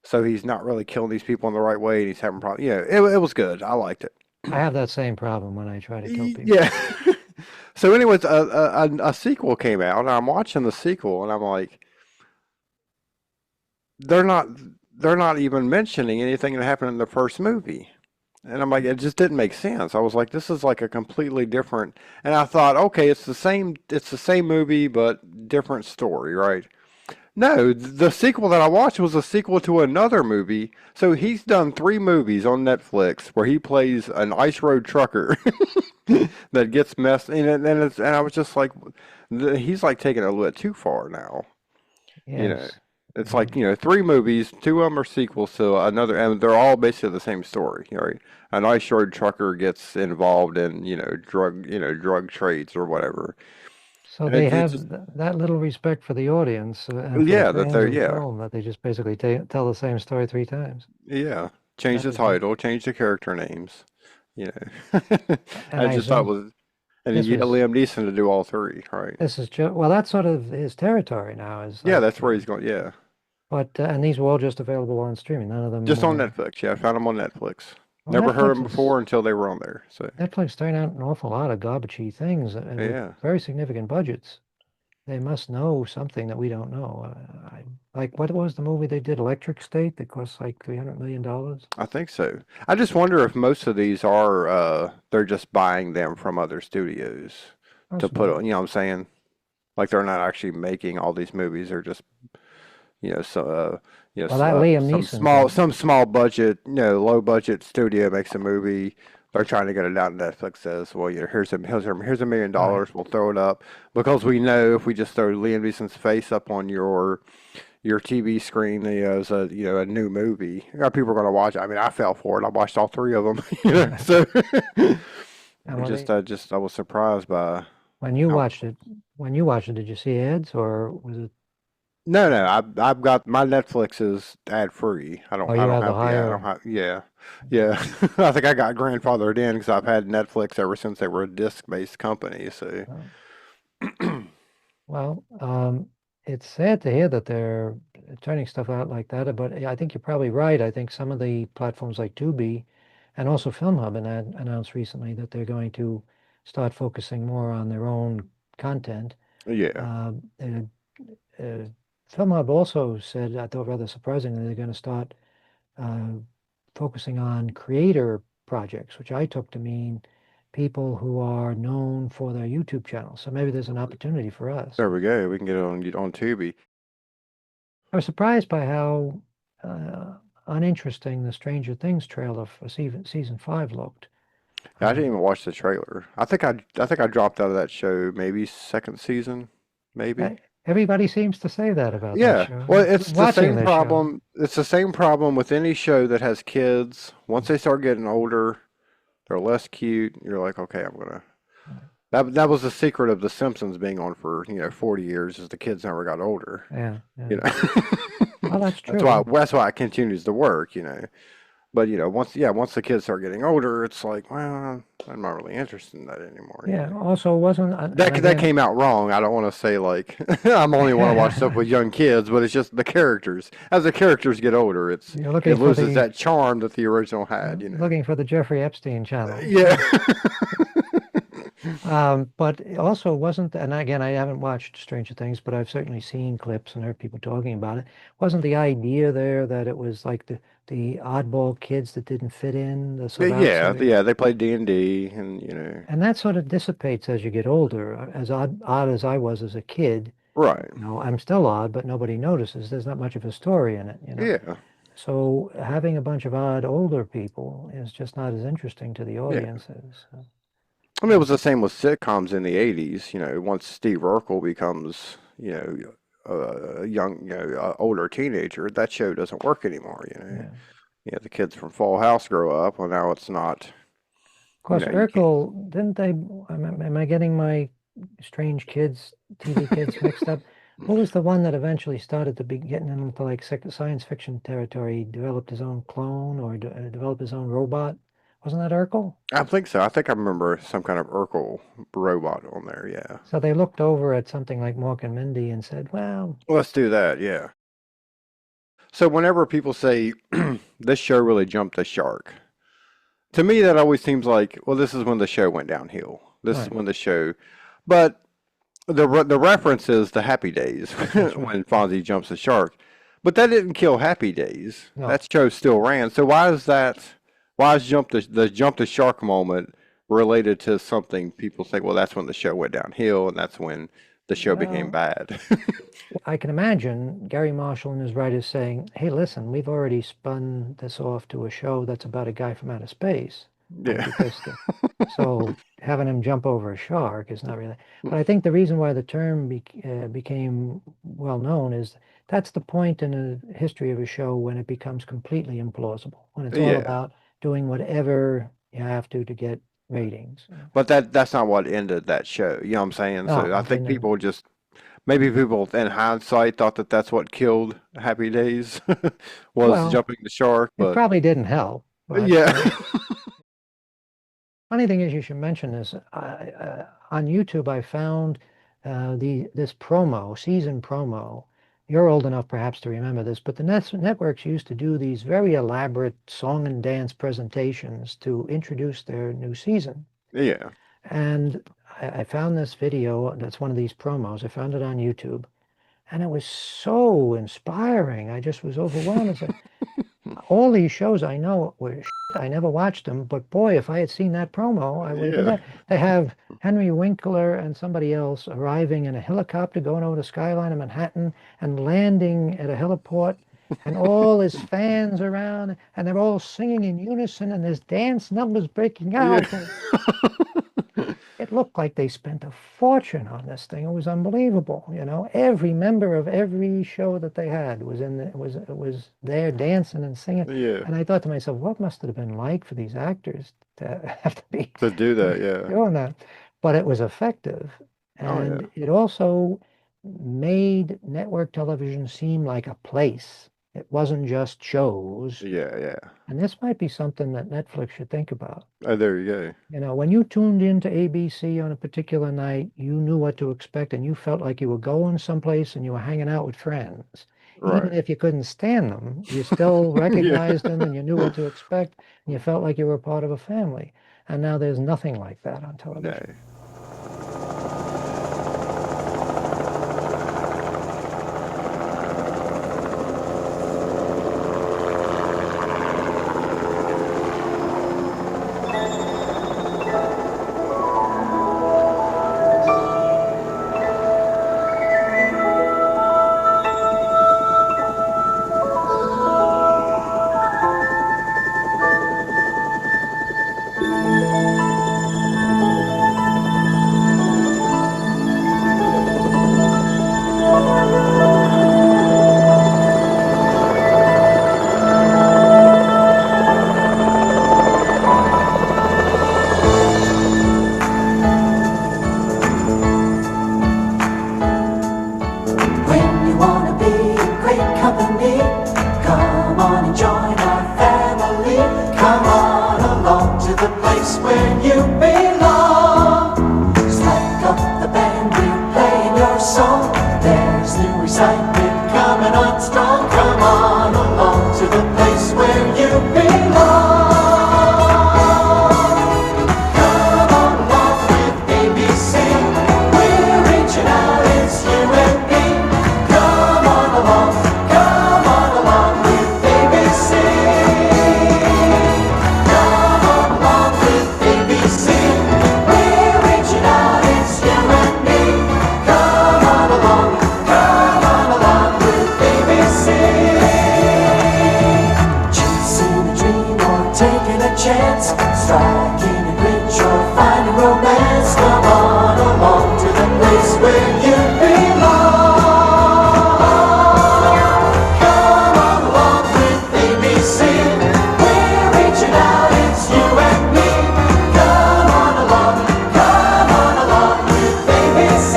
so he's not really killing these people in the right way, and he's having problems. It was good. I liked it. I have that same problem when I try to kill people. Yeah. So, anyways, a sequel came out, and I'm watching the sequel, and I'm like, they're not they're not even mentioning anything that happened in the first movie. And I'm like, it just didn't make sense. I was like, this is like a completely different, and I thought, okay, it's the same movie, but different story, right? No, the sequel that I watched was a sequel to another movie. So he's done 3 movies on Netflix where he plays an ice road trucker that gets messed, and I was just like, he's like taking it a little bit too far now. You know, Yes. it's like, 3 movies, 2 of them are sequels to another, and they're all basically the same story, right? An ice road trucker gets involved in, drug trades or whatever. So And they it's have just, that little respect for the audience and for the yeah, that fans they're, of yeah, film that they just basically tell the same story 3 times. yeah. Change That the is good. title, change the character names, you know. And I I just thought it assume was, and then this you get was Liam Neeson to do all 3, right? well, that's sort of his territory now. Is Yeah, like, that's where he's going. Yeah, but and these were all just available on streaming. None of them just on were. Netflix. Yeah, I found them on Netflix. Well, Never heard them before until they were on there. So Netflix throwing out an awful lot of garbagey things with yeah, very significant budgets. They must know something that we don't know. Like what was the movie they did, Electric State, that cost like $300 million? I think so. I just wonder if most of these are they're just buying them from other studios to put Possibly. on. You know what I'm saying? Like they're not actually making all these movies. They're just so Well, that Liam some Neeson thing. small budget, low budget studio makes a movie. They're trying to get it out. Netflix says, "Well, here's $1 million. Right. We'll throw it up because we know if we just throw Liam Neeson's face up on your TV screen, as a new movie, people are going to watch it. I mean, I fell for it. I watched all 3 of them. So And when I was surprised by when you how. watched it, when you watched it, did you see ads or was it? No, no, I've got my Netflix is ad free. Oh, I you don't had the have yeah, I don't higher. have yeah, yeah. I think I got grandfathered in because I've had Netflix ever since they were a disc-based company. So Well, it's sad to hear that they're turning stuff out like that, but I think you're probably right. I think some of the platforms like Tubi and also FilmHub announced recently that they're going to start focusing more on their own content. yeah, Um, uh, uh, FilmHub also said, I thought rather surprisingly, they're going to start uh, focusing on creator projects, which I took to mean people who are known for their YouTube channels. So maybe there's an opportunity for us. there we go. We can get it on Tubi. I was surprised by how uh, uninteresting the Stranger Things trailer for season 5 looked. I didn't even watch the trailer. I think I dropped out of that show maybe second season, maybe. Everybody seems to say that about that Yeah, show. well, it's the Watching same this show. problem. It's the same problem with any show that has kids. Once they start getting older, they're less cute. You're like, okay, I'm gonna. That was the secret of The Simpsons being on for 40 years, is the kids never got older. Yeah, You yeah. know, Well, that's that's why true. it continues to work. But once the kids start getting older, it's like, well, I'm not really interested in that anymore. Yeah. Also, wasn't and That again, came out wrong. I don't want to say like I'm only want to watch stuff with young kids, but it's just the characters. As the characters get older, you're it looking for loses the that charm that the original had. looking for the Jeffrey Epstein channel. Yeah. But it also wasn't, and again, I haven't watched Stranger Things, but I've certainly seen clips and heard people talking about it. Wasn't the idea there that it was like the oddball kids that didn't fit in, the sort of Yeah, outsider? yeah. They play D&D, and And that sort of dissipates as you get older. As odd as I was as a kid, right. I'm still odd, but nobody notices. There's not much of a story in it. Yeah, So having a bunch of odd older people is just not as interesting to the yeah. audiences. I mean, it was the same with sitcoms in the 80s. Once Steve Urkel becomes, a young, older teenager, that show doesn't work anymore. Yeah. Yeah, the kids from Full House grow up. Well, now it's not, Of course, you can't. Urkel, didn't they? Am I getting my Strange Kids, TV Kids mixed up? What was the one that eventually started to be getting into like science fiction territory? He developed his own clone or developed his own robot? Wasn't that Urkel? I think so. I think I remember some kind of Urkel robot on there. Yeah. So they looked over at something like Mork and Mindy and said, well, Let's do that. Yeah. So whenever people say this show really jumped the shark, to me that always seems like, well, this is when the show went downhill. This is right, when the show, but the reference is the Happy Days that's right. when Fonzie jumps the shark. But that didn't kill Happy Days. No. That show still ran. So why is that? Why is the jump the shark moment related to something people say? Well, that's when the show went downhill, and that's when the show became Well, bad. I can imagine Gary Marshall and his writers saying, "Hey, listen, we've already spun this off to a show that's about a guy from outer space." Yeah. Because so having him jump over a shark is not really. But I think the reason why the term became well known is that's the point in the history of a show when it becomes completely implausible, when it's all Yeah. about doing whatever you have to get ratings. But that's not what ended that show. You know what I'm saying? No, So I it think didn't. people just maybe people in hindsight thought that that's what killed Happy Days was Well, jumping the shark. it But probably didn't help. But yeah, funny thing is, you should mention this. On YouTube, I found this promo, season promo. You're old enough perhaps to remember this, but the networks used to do these very elaborate song and dance presentations to introduce their new season. yeah. And I found this video that's one of these promos. I found it on YouTube, and it was so inspiring. I just was overwhelmed. It's like, all these shows I know were shit. I never watched them, but boy, if I had seen that promo, I would have been Yeah. there. They have Henry Winkler and somebody else arriving in a helicopter going over the skyline of Manhattan and landing at a heliport, and all his fans around, and they're all singing in unison, and there's dance numbers breaking out. Yeah. It looked like they spent a fortune on this thing. It was unbelievable. Every member of every show that they had was there dancing and singing. Yeah. And I thought to myself, what must it have been like for these actors to have to be To do that, yeah. doing that? But it was effective, Oh, yeah. and it also made network television seem like a place. It wasn't just shows. Yeah, yeah. And this might be something that Netflix should think about. Oh, there you go. When you tuned into ABC on a particular night, you knew what to expect, and you felt like you were going someplace and you were hanging out with friends. Even Right. if you couldn't stand them, you still recognized them and you knew what to expect, and you felt like you were part of a family. And now there's nothing like that on television. No. When you wanna be in great company, come on and join our family. Come on along to the place where you belong. Strike up the band, we're playing your song. There's new excitement coming on strong. Come on along to the place where you belong. Come on along with ABC. We're reaching out, it's you and me. Come on along with ABC. Come on along with ABC. We're reaching out, it's you and me. Come on along with ABC. Chasing a dream or taking a chance, striking a rich or finding romance. Come on along to the place where you belong. Come on along with ABC. We're reaching out, it's you and me. Come on along with ABC.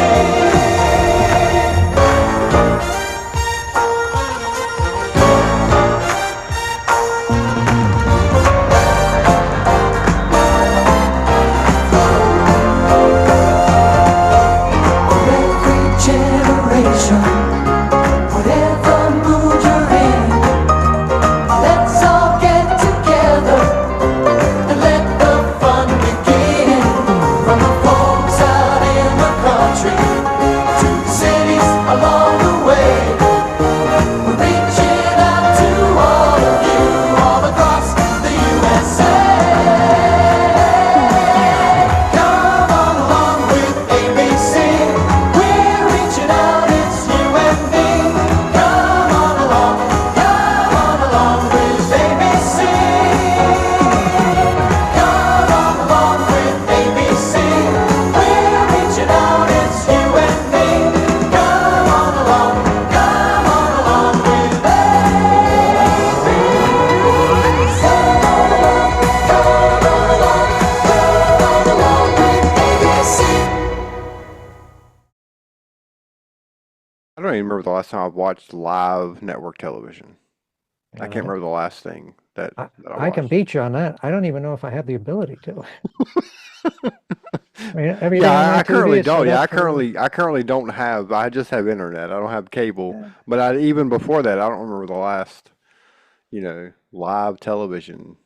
Red creature don't even remember the last time I've watched live network television. I can't remember the last thing that I I can watched. beat you on that. I don't even know if I have the ability to. I mean, everything on Yeah, my I TV currently is set don't. Yeah, up for. I currently don't have. I just have internet. I don't have cable. Yeah. But even before that, I don't remember the last, live television.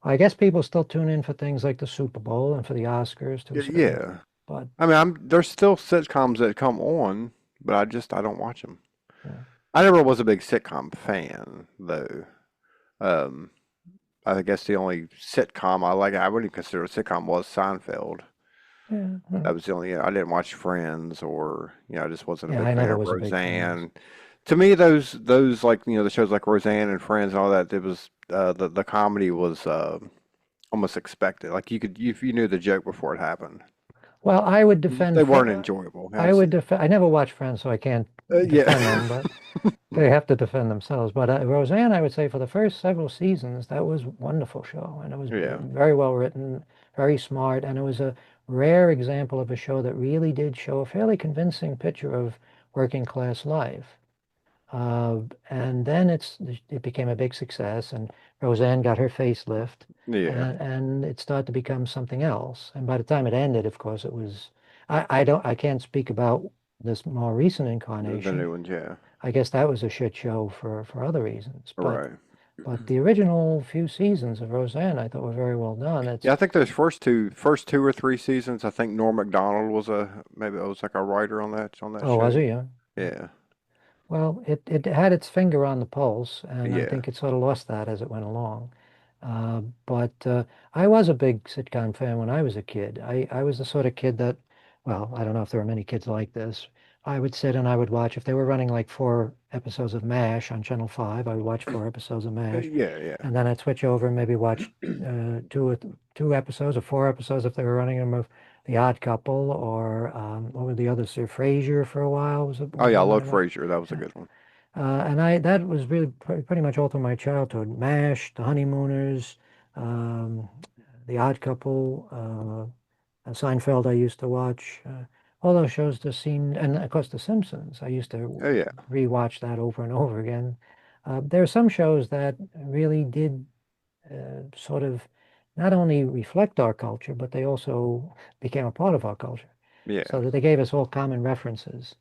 I guess people still tune in for things like the Super Bowl and for the Oscars to a certain extent. Yeah. But I mean, there's still sitcoms that come on, but I don't watch them. yeah. I never was a big sitcom fan, though. Um, I guess the only sitcom I wouldn't consider a sitcom was Seinfeld. Yeah, That was the only, I didn't watch Friends or, I just wasn't a yeah, big I fan never of was a big fan. Roseanne. To me, those like, the shows like Roseanne and Friends and all that, it was, the comedy was, almost expected. Like if you knew the joke before it happened, Well, I would defend. they weren't enjoyable. I would defend. I never watched Friends, so I can't defend them, Yeah. but they have to defend themselves. But Roseanne, I would say, for the first several seasons, that was a wonderful show, and it was Yeah. very well written, very smart, and it was a rare example of a show that really did show a fairly convincing picture of working class life. And then it became a big success, and Roseanne got her facelift, Yeah. and it started to become something else. And by the time it ended, of course, it was. I can't speak about this more recent The incarnation. new ones, yeah. I guess that was a shit show for other reasons. Right. But the original few seasons of Roseanne, I thought were very well done. Yeah, I think those first two or three seasons, I think Norm Macdonald was maybe it was like a writer on that Oh, was show. he? Yeah. Yeah. Well, it had its finger on the pulse, and I Yeah. think it sort of lost that as it went along. But I was a big sitcom fan when I was a kid. I was the sort of kid that, well, I don't know if there are many kids like this. I would sit and I would watch, if they were running like 4 episodes of MASH on Channel 5, I would watch 4 episodes of MASH, Yeah, yeah. and then I'd switch over and maybe watch two episodes or 4 episodes if they were running them of The Odd Couple or what were the others? Sir Frasier for a while was Oh yeah, I one I loved watched. Frasier. That was a good one. And that was really pretty much all through my childhood. MASH, The Honeymooners, um, The Odd Couple, Seinfeld I used to watch. All those shows just seemed, and of course The Simpsons. I used to Oh yeah. rewatch that over and over again. There are some shows that really did sort of not only reflect our culture, but they also became a part of our culture, Yeah. so that they gave us all common references.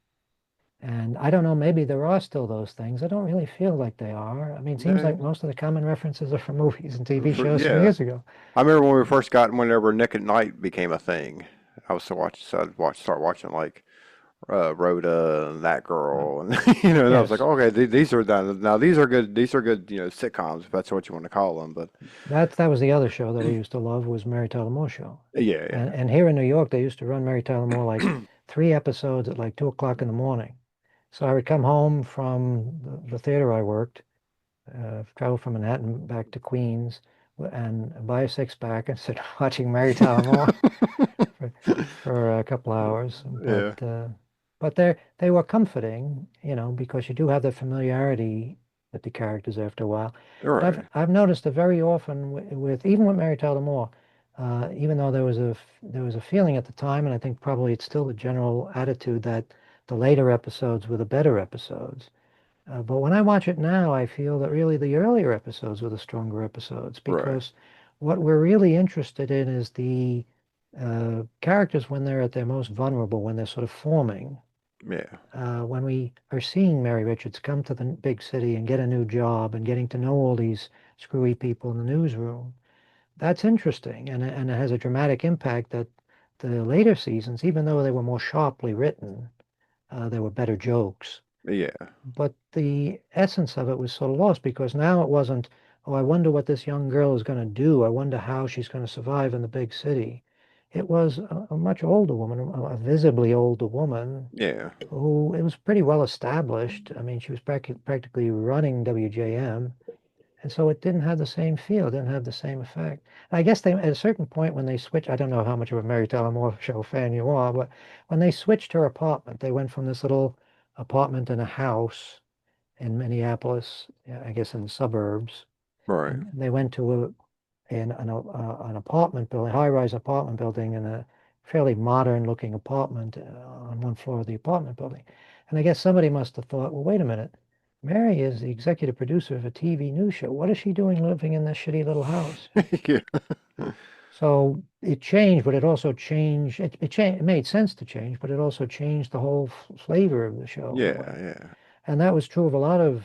And I don't know, maybe there are still those things. I don't really feel like they are. I mean, it seems like most of the common references are from movies and TV shows from Yeah. years ago. I remember when we first got whenever Nick at Night became a thing. Start watching like Rhoda and That Girl, and and I was like, Yes, okay, these are done now. These are good, sitcoms if that's what you want to call them. But that was the other show that I used to love was Mary Tyler Moore Show. yeah, And here in New York, they used to run Mary Tyler Moore like 3 episodes at like 2 o'clock in the morning. So I would come home from the theater I worked, travel from Manhattan back to Queens, and buy a six-pack and sit watching Mary Tyler Moore for a couple hours. yeah, But they were comforting, because you do have the familiarity with the characters after a while. all But right, I've noticed that very often with even with Mary Tyler Moore, even though there was a feeling at the time, and I think probably it's still the general attitude that the later episodes were the better episodes. But when I watch it now, I feel that really the earlier episodes were the stronger episodes right, because what we're really interested in is the characters when they're at their most vulnerable, when they're sort of forming. yeah, When we are seeing Mary Richards come to the big city and get a new job and getting to know all these screwy people in the newsroom, that's interesting. And it has a dramatic impact that the later seasons, even though they were more sharply written, there were better jokes. yeah, But the essence of it was sort of lost because now it wasn't, oh, I wonder what this young girl is going to do. I wonder how she's going to survive in the big city. It was a much older woman, a visibly older woman yeah, who it was pretty well established. I mean, she was practically running WJM. And so it didn't have the same feel, didn't have the same effect. And I guess they, at a certain point when they switched, I don't know how much of a Mary Tyler Moore Show fan you are, but when they switched her apartment, they went from this little apartment in a house in Minneapolis, I guess in the suburbs, right, and they went to an apartment building, high-rise apartment building in a fairly modern-looking apartment on one floor of the apartment building. And I guess somebody must have thought, well, wait a minute. Mary is the executive producer of a TV news show. What is she doing living in this shitty little house? Yeah. So it changed, but it also changed. It made sense to change, but it also changed the whole flavor of the show in a Yeah, way. yeah. And that was true of a lot of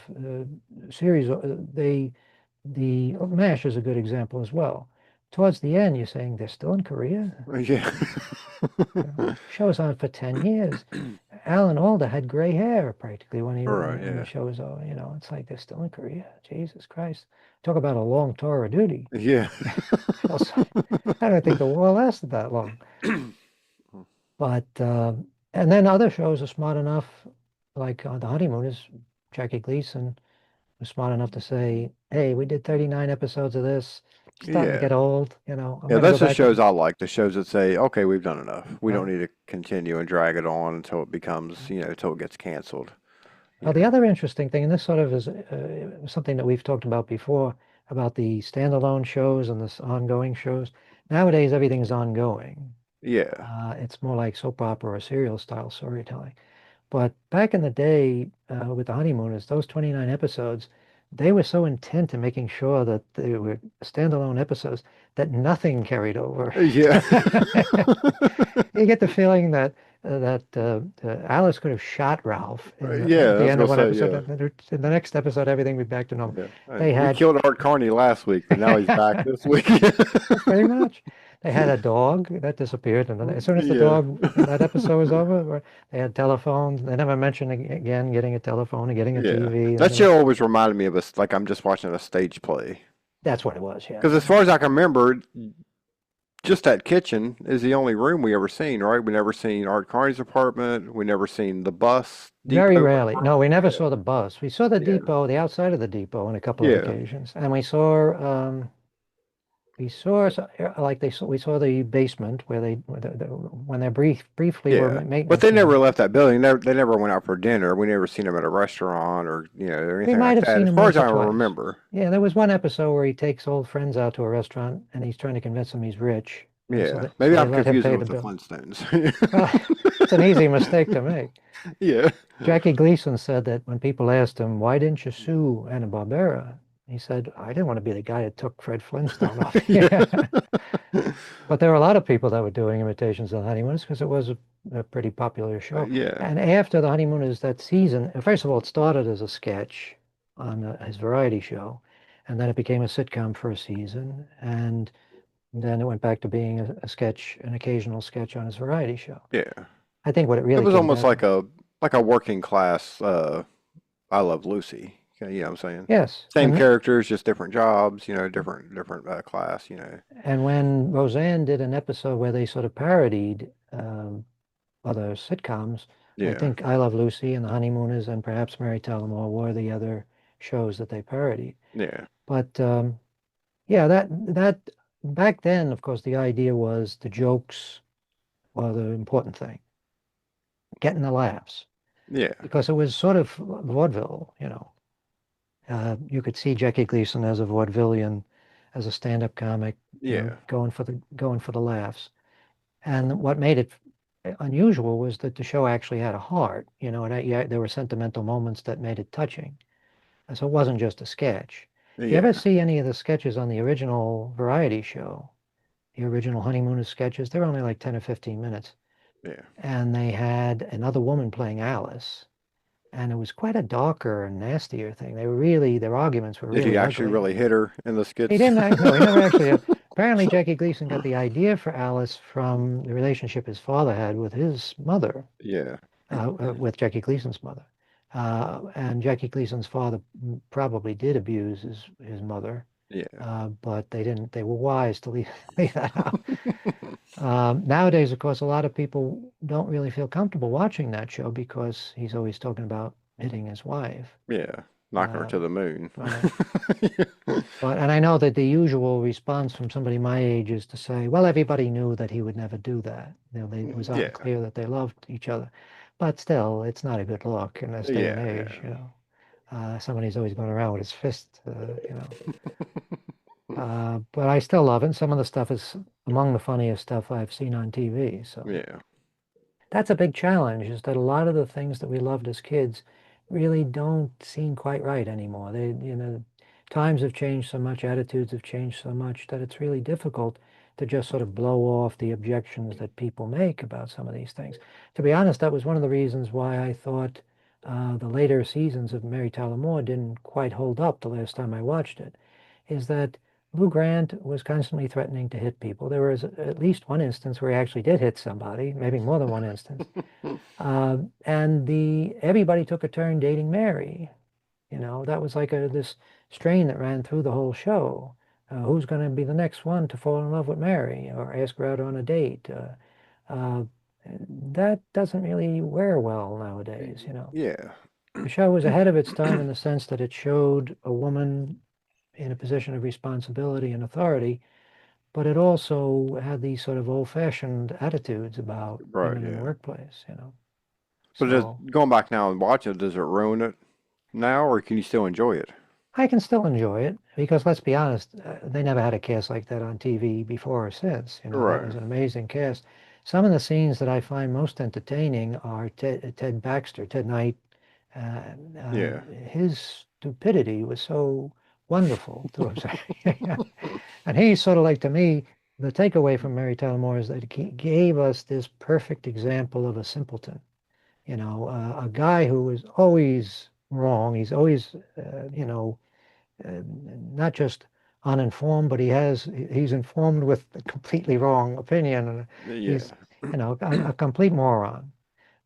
series. The MASH is a good example as well. Towards the end, you're saying they're still in Korea. Yeah. Show was on for 10 years. Alan Alda had gray hair practically when Right, when yeah. the show was over. It's like they're still in Korea. Jesus Christ. Talk about a long tour of duty. Yeah. Also, I don't think the war lasted that long. But and then other shows are smart enough, like The Honeymooners, Jackie Gleason was smart enough to say, "Hey, we did 39 episodes of this. Starting to Yeah. get old. I'm Yeah, going to that's go the back shows I like. The shows that say, okay, we've done enough. We don't Right. need to continue and drag it on until it becomes, until it gets canceled. Now, the other interesting thing, and this sort of is something that we've talked about before, about the standalone shows and this ongoing shows. Nowadays, everything is ongoing. Yeah. It's more like soap opera or serial style storytelling. But back in the day, with the Honeymooners, those 29 episodes, they were so intent in making sure that they were standalone episodes that nothing carried over. Yeah. You get the feeling that Alice could have shot Ralph Yeah, at the I was end of one gonna say, episode. And in the next episode, everything would be back to normal. yeah. They We had killed Art Carney last week, but now he's back this week. pretty much. They had a dog that disappeared, and then as soon as the Yeah. dog that episode was over, they had telephones. They never mentioned again getting a telephone or getting a Yeah. TV. That show always reminded me of like I'm just watching a stage play. That's what it was, yeah. Because as far as I can remember, just that kitchen is the only room we ever seen, right? We never seen Art Carney's apartment. We never seen the bus Very depot. rarely. No, we never saw the bus. We saw the Yeah. depot, the outside of the depot, on a couple of Yeah. occasions, and we saw we saw the basement where when they briefly were Yeah. maintenance. But they never left that building. They never went out for dinner. We never seen them at a restaurant or or anything might like have that. seen As them far once as or I twice. remember. Yeah, there was one episode where he takes old friends out to a restaurant and he's trying to convince them he's rich. And Yeah. so that, Maybe so I'm they let him confusing pay it with the the bill. Flintstones. Well, it's an easy mistake to make. Yeah. Jackie Gleason said that when people asked him, why didn't you sue Hanna-Barbera? He said, I didn't want to be the guy that took Fred Flintstone off. Yeah. But there were a lot of people that were doing imitations of the Honeymooners because it was a pretty popular show. Yeah. And after the Honeymooners that season, first of all, it started as a sketch on his variety show, and then it became a sitcom for a season, and then it went back to being a sketch, an occasional sketch on his variety show. Yeah. I think what it really It was came almost down like a working class I Love Lucy. You know what I'm saying? yes, Same and, characters, just different jobs, different class, and when Roseanne did an episode where they sort of parodied other sitcoms, I Yeah. think I Love Lucy and The Honeymooners and perhaps Mary Tyler Moore were the other shows that they parodied. Yeah. But yeah, that back then, of course, the idea was the jokes were the important thing, getting the laughs, Yeah. because it was sort of vaudeville, you could see Jackie Gleason as a vaudevillian, as a stand-up comic, Yeah. going for the laughs. And what made it unusual was that the show actually had a heart, and there were sentimental moments that made it touching. And so it wasn't just a sketch. If you ever see any of the sketches on the original variety show, the original Honeymooners sketches, they were only like 10 or 15 minutes. Yeah. And they had another woman playing Alice. And it was quite a darker and nastier thing. Their arguments were Did really he actually ugly. really hit her in the skits? He didn't, no, he never actually. Apparently, Jackie Gleason got the idea for Alice from the relationship his father had with his mother, Yeah. with Jackie Gleason's mother. And Jackie Gleason's father probably did abuse his mother, Yeah. but they were wise to leave that out. Nowadays, of course, a lot of people don't really feel comfortable watching that show because he's always talking about hitting his wife. Yeah. Knocking her to the moon. Right. And I know that the usual response from somebody my age is to say, well, everybody knew that he would never do that. It was Yeah. clear that they loved each other. But still, it's not a good look in this day and Yeah, age, Somebody's always going around with his fist, But I still love it. Some of the stuff is among the funniest stuff I've seen on TV. So Yeah. that's a big challenge, is that a lot of the things that we loved as kids really don't seem quite right anymore. Times have changed so much, attitudes have changed so much that it's really difficult to just sort of blow off the objections that people make about some of these things. To be honest, that was one of the reasons why I thought the later seasons of Mary Tyler Moore didn't quite hold up the last time I watched it, is that Lou Grant was constantly threatening to hit people. There was at least one instance where he actually did hit somebody, maybe more than one instance. And everybody took a turn dating Mary. That was like this strain that ran through the whole show. Who's going to be the next one to fall in love with Mary or ask her out on a date? Uh, that doesn't really wear well nowadays. Yeah. The show was ahead of its time in the sense that it showed a woman in a position of responsibility and authority, but it also had these sort of old-fashioned attitudes about Right, women in the yeah. workplace. But just So going back now and watching it, does it ruin it now, or can you still enjoy it? I can still enjoy it because let's be honest, they never had a cast like that on TV before or since. That Right. was an amazing cast. Some of the scenes that I find most entertaining are Ted Baxter, Ted Knight. Uh, Yeah. his stupidity was so wonderful to observe. And he's sort of like, to me, the takeaway from Mary Tyler Moore is that he gave us this perfect example of a simpleton. A guy who is always wrong. He's always, uh, not just uninformed, but he's informed with a completely wrong opinion. And he's, Yeah. a complete moron.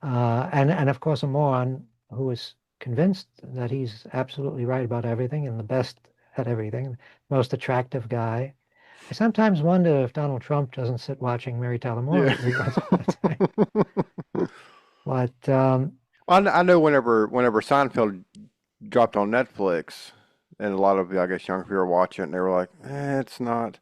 And of course, a moron who is convinced that he's absolutely right about everything and the best at everything, most attractive guy. I sometimes wonder if Donald Trump doesn't sit watching Mary Tyler Moore Yeah. reruns all the time. But I know whenever Seinfeld dropped on Netflix, and a lot of I guess young people were watching it, and they were like, it's not,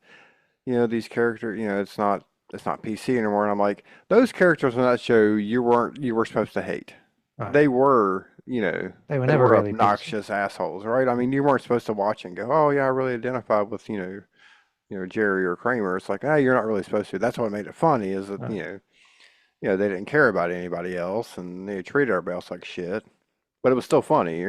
these characters, it's not PC anymore. And I'm like, those characters on that show, you were supposed to hate. right, They were, they were they never were really PC. obnoxious assholes, right? I mean, you weren't supposed to watch and go, oh yeah, I really identified with, Jerry or Kramer. It's like, you're not really supposed to. That's what made it funny, is that, Right. they didn't care about anybody else, and they treated everybody else like shit. But it was still funny.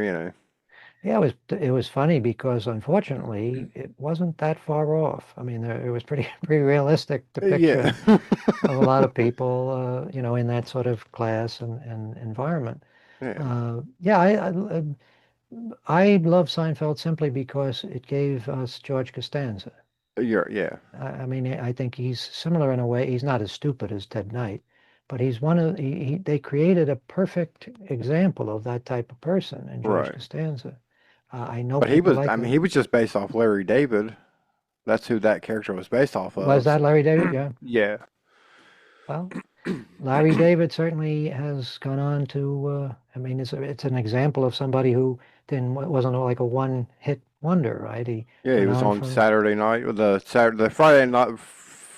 Yeah, it was funny because unfortunately it wasn't that far off. I mean, it was pretty realistic Yeah. depiction of a lot of people, in that sort of class and environment. Yeah. Yeah, I love Seinfeld simply because it gave us George Costanza. Yeah. I mean, I think he's similar in a way. He's not as stupid as Ted Knight, but he's they created a perfect example of that type of person in George Right. Costanza. I know But he people was, like I mean, him. he was just based off Larry David. That's who that character was based off Was of. that Larry David? Yeah. Yeah. Well, Larry David certainly has gone on to, I mean, it's an example of somebody who wasn't like a one-hit wonder, right? He Yeah, he went was on on for, Saturday night with the Friday night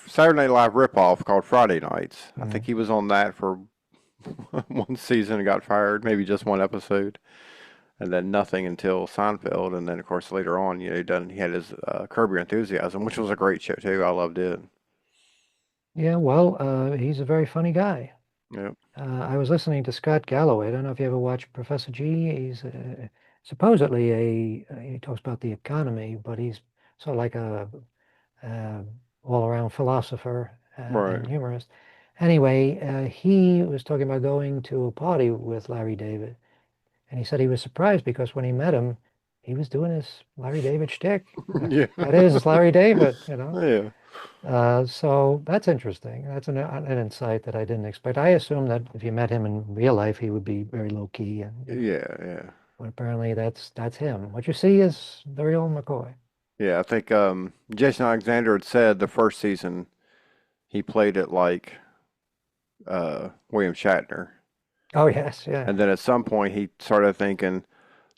Saturday Night Live ripoff called Friday Nights. I think mm, he was on that for one season and got fired, maybe just one episode, and then nothing until Seinfeld, and then of course later on, he had his Curb Your Enthusiasm, which was a great show too. I loved it. yeah, well, he's a very funny guy. Yep. I was listening to Scott Galloway. I don't know if you ever watched Professor G. He's supposedly he talks about the economy, but he's sort of like a uh, all-around philosopher Right. and humorist. Anyway, he was talking about going to a party with Larry David, and he said he was surprised because when he met him, he was doing his Larry David shtick. Yeah. That is Larry David. Yeah. So that's interesting. That's an insight that I didn't expect. I assumed that if you met him in real life, he would be very low key, Yeah. Yeah. but apparently that's him. What you see is the real McCoy. Yeah. I think Jason Alexander had said the first season he played it like William Shatner. Oh yes, yeah. And then at some point he started thinking,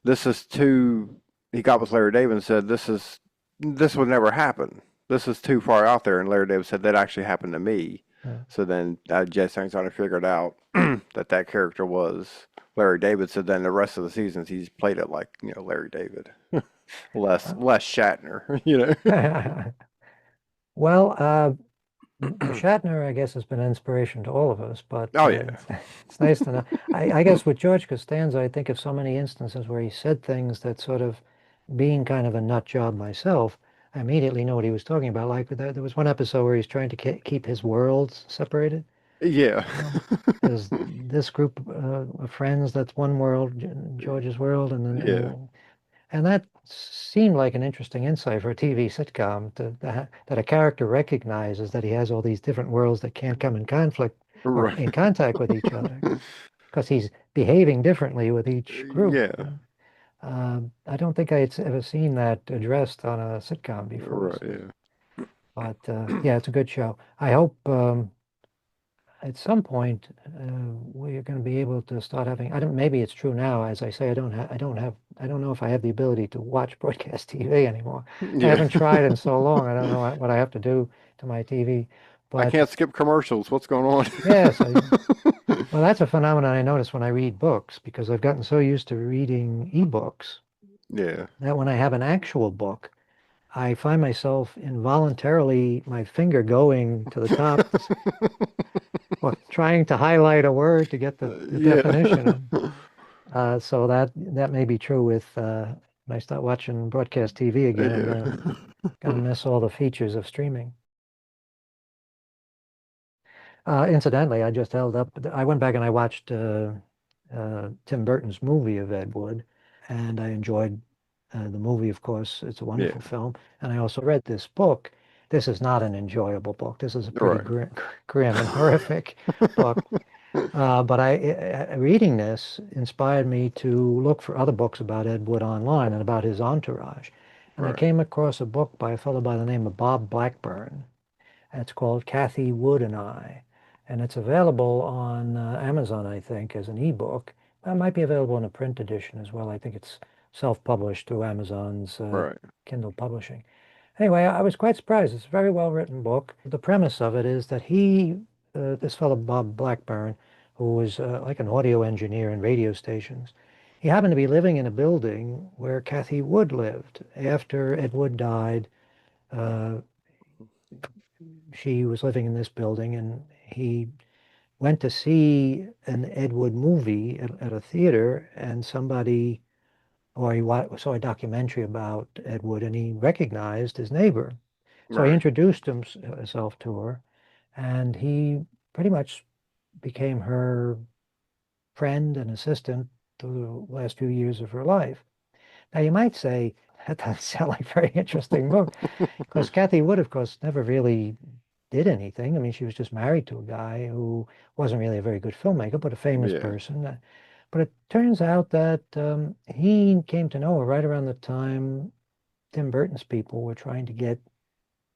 this is too, he got with Larry David and said, this would never happen. This is too far out there. And Larry David said, that actually happened to me. Yeah. So then Jesse Alexander figured out that character was Larry David. So then the rest of the seasons he's played it like, Larry David. less Shatner, Well, Shatner, I guess, has been an inspiration to all of us, but Oh yeah. it's nice to know. I guess with George Costanza, I think of so many instances where he said things that sort of, being kind of a nut job myself, I immediately know what he was talking about. Like there was one episode where he's trying to keep his worlds separated. Yeah. There's this group of friends, that's one world, George's world, Yeah. and that seemed like an interesting insight for a TV sitcom that a character recognizes that he has all these different worlds that can't come in conflict or Right. in contact with each other because he's behaving differently with each group. Yeah. I don't think I had ever seen that addressed on a sitcom before. Right. Yeah. But yeah, it's a good show. I hope at some point we're going to be able to start having. I don't. Maybe it's true now. As I say, I don't know if I have the ability to watch broadcast TV anymore. I Yeah. haven't tried in so long. I don't know what I have to do to my TV. I But can't skip commercials. What's going on? yes, well, that's a phenomenon I notice when I read books because I've gotten so used to reading ebooks Yeah. that when I have an actual book, I find myself involuntarily my finger going to the top, well, trying to highlight a word to get the definition. Yeah. So that may be true with when I start watching broadcast TV again. I'm gonna miss all the features of streaming. Incidentally, I just held up. I went back and I watched Tim Burton's movie of Ed Wood, and I enjoyed the movie. Of course, it's a wonderful Yeah. film, and I also read this book. This is not an enjoyable book. This is a pretty Right. grim and horrific book. But reading this inspired me to look for other books about Ed Wood online and about his entourage. And I Right. came across a book by a fellow by the name of Bob Blackburn. And it's called Kathy Wood and I. And it's available on Amazon, I think, as an ebook. It might be available in a print edition as well. I think it's self-published through Amazon's Right. Kindle publishing. Anyway, I was quite surprised. It's a very well-written book. The premise of it is that this fellow Bob Blackburn, who was like an audio engineer in radio stations, he happened to be living in a building where Kathy Wood lived. After Ed Wood died, uh, she was living in this building, and he went to see an Ed Wood movie at a theater, and saw a documentary about Ed Wood, and he recognized his neighbor. So he Right. introduced himself to her, and he pretty much became her friend and assistant through the last few years of her life. Now, you might say, that doesn't sound like a very interesting book, because Kathy Wood, of course, never really did anything. I mean, she was just married to a guy who wasn't really a very good filmmaker, but a famous Yeah. person. But it turns out that he came to know her right around the time Tim Burton's people were trying to get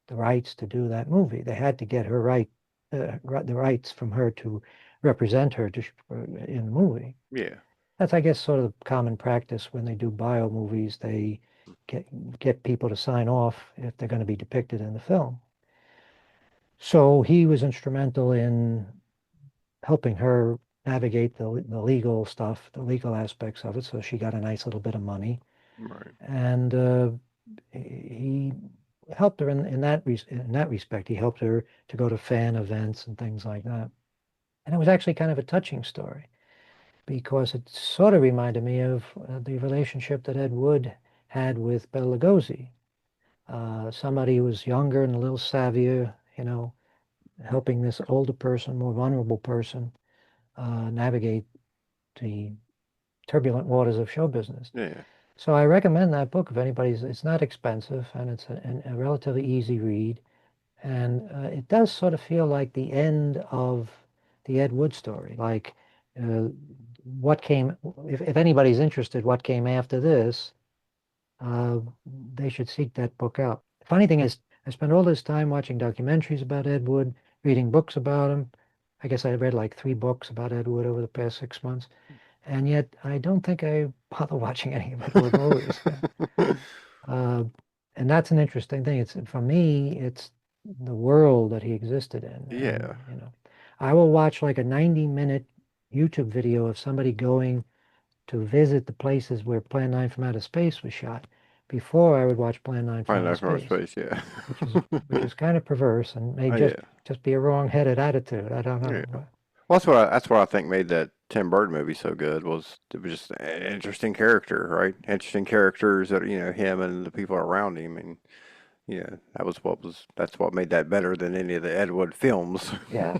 the rights to do that movie. They had to get the rights from her to represent her in the movie. Yeah. That's, I guess, sort of common practice when they do bio movies. They get people to sign off if they're going to be depicted in the film. So he was instrumental in helping her navigate the legal stuff, the legal aspects of it. So she got a nice little bit of money, Right. and he helped her in that respect. He helped her to go to fan events and things like that. And it was actually kind of a touching story because it sort of reminded me of the relationship that Ed Wood had with Bela Lugosi. Somebody who was younger and a little savvier, helping this older person, more vulnerable person, navigate the turbulent waters of show business. Yeah. So I recommend that book if anybody's. It's not expensive and it's a relatively easy read, and it does sort of feel like the end of the Ed Wood story. Like uh, what came, if anybody's interested, what came after this, uh, they should seek that book out. The funny thing is, I spent all this time watching documentaries about Ed Wood, reading books about him. I guess I read like 3 books about Ed Wood over the past 6 months, and yet I don't think I bother watching any of Ed Wood movies. Uh, and that's an interesting thing. It's for me, it's the world that he existed in. Yeah. And, I will watch like a 90-minute YouTube video of somebody going to visit the places where Plan 9 from Outer Space was shot. before I would watch Plan 9 from Find Outer out from Space, space, yeah. which is kind of perverse and may Oh, just yeah. just be a wrong-headed attitude. I don't know. Yeah. Well, that's what I think made that Tim Burton movie so good was it was just an interesting character, right? Interesting characters that him and the people around him, and that's what made that better than any of the Ed Wood films. Yeah.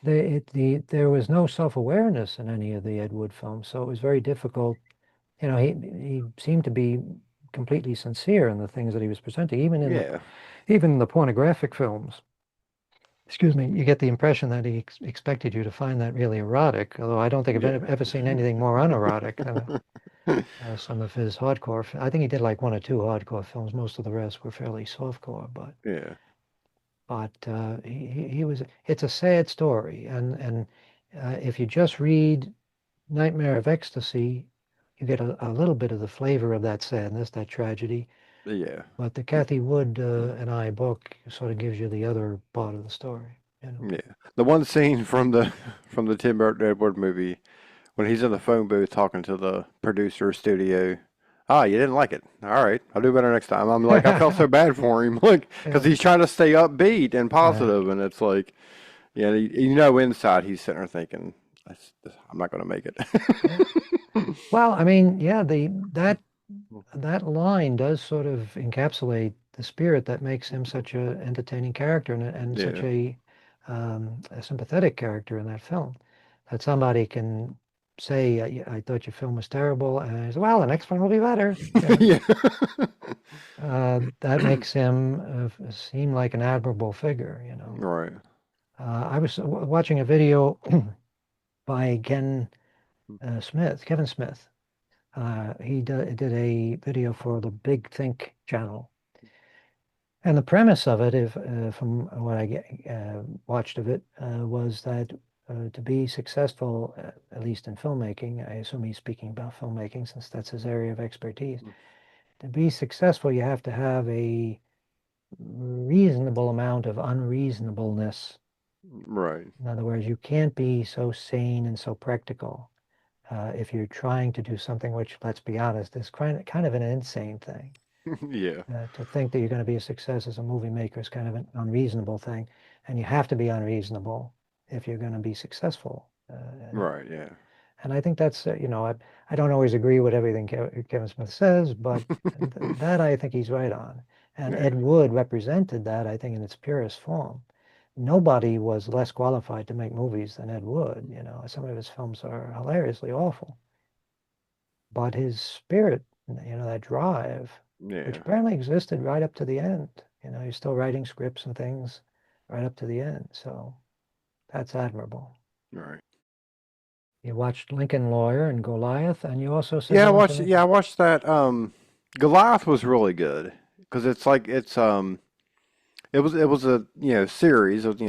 There was no self-awareness in any of the Ed Wood films, so it was very difficult. He seemed to be completely sincere in the things that he was presenting, even in Yeah. even the pornographic films. Excuse me, you get the impression that he expected you to find that really erotic, although I don't think I've ever seen anything more unerotic than some of his hardcore. I think he did like one or two hardcore films. Most of the rest were fairly softcore, but Yeah. he was. It's a sad story, and if you just read Nightmare of Ecstasy, you get a little bit of the flavor of that sadness, that tragedy. Yeah. But the Kathy Wood and I book sort of gives you the other part of the story. Yeah. The one scene from the Tim Burton Ed Wood movie when he's in the phone booth talking to the producer studio. Ah, you didn't like it. All right, I'll do better next time. I'm like, I felt so bad for him, like, because he's trying to stay upbeat and positive, and it's like, inside he's sitting there thinking, I'm not going to make it. Well, I mean, yeah, that line does sort of encapsulate the spirit that makes him such an entertaining character and such a sympathetic character in that film. That somebody can say, I thought your film was terrible, and I say, well, the next one will be better. Yeah. That makes him seem like an admirable figure, Right. I was watching a video by Kevin Smith. He did a video for the Big Think channel. And the premise of it, from what I watched of it, was that to be successful, at least in filmmaking, I assume he's speaking about filmmaking since that's his area of expertise. To be successful, you have to have a reasonable amount of unreasonableness. Right. In other words, you can't be so sane and so practical if you're trying to do something which, let's be honest, is kind of an insane thing. Yeah. To think that you're going to be a success as a movie maker is kind of an unreasonable thing, and you have to be unreasonable if you're going to be successful. Right. Yeah. And I think that's, I don't always agree with everything Kevin Smith says, but that I think he's right on. And Ed Wood represented that, I think, in its purest form. Nobody was less qualified to make movies than Ed Wood. Some of his films are hilariously awful. But his spirit, that drive, which apparently existed right up to the end. He's still writing scripts and things right up to the end. So that's admirable. Right. You watched Lincoln Lawyer and Goliath, and you also said I watched that. Goliath was really good because it was a series of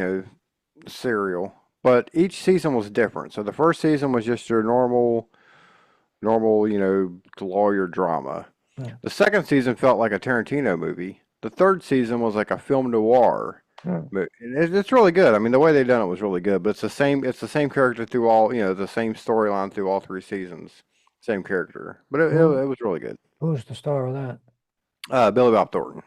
serial, but each season was different. So the first season was just your normal lawyer drama. Yeah. The second season felt like a Tarantino movie. The third season was like a film noir. But it's really good. I mean, the way they done it was really good. But it's the same character through all, the same storyline through all three seasons. Same character. But it was really good. Who's the star of that? Billy Bob Thornton.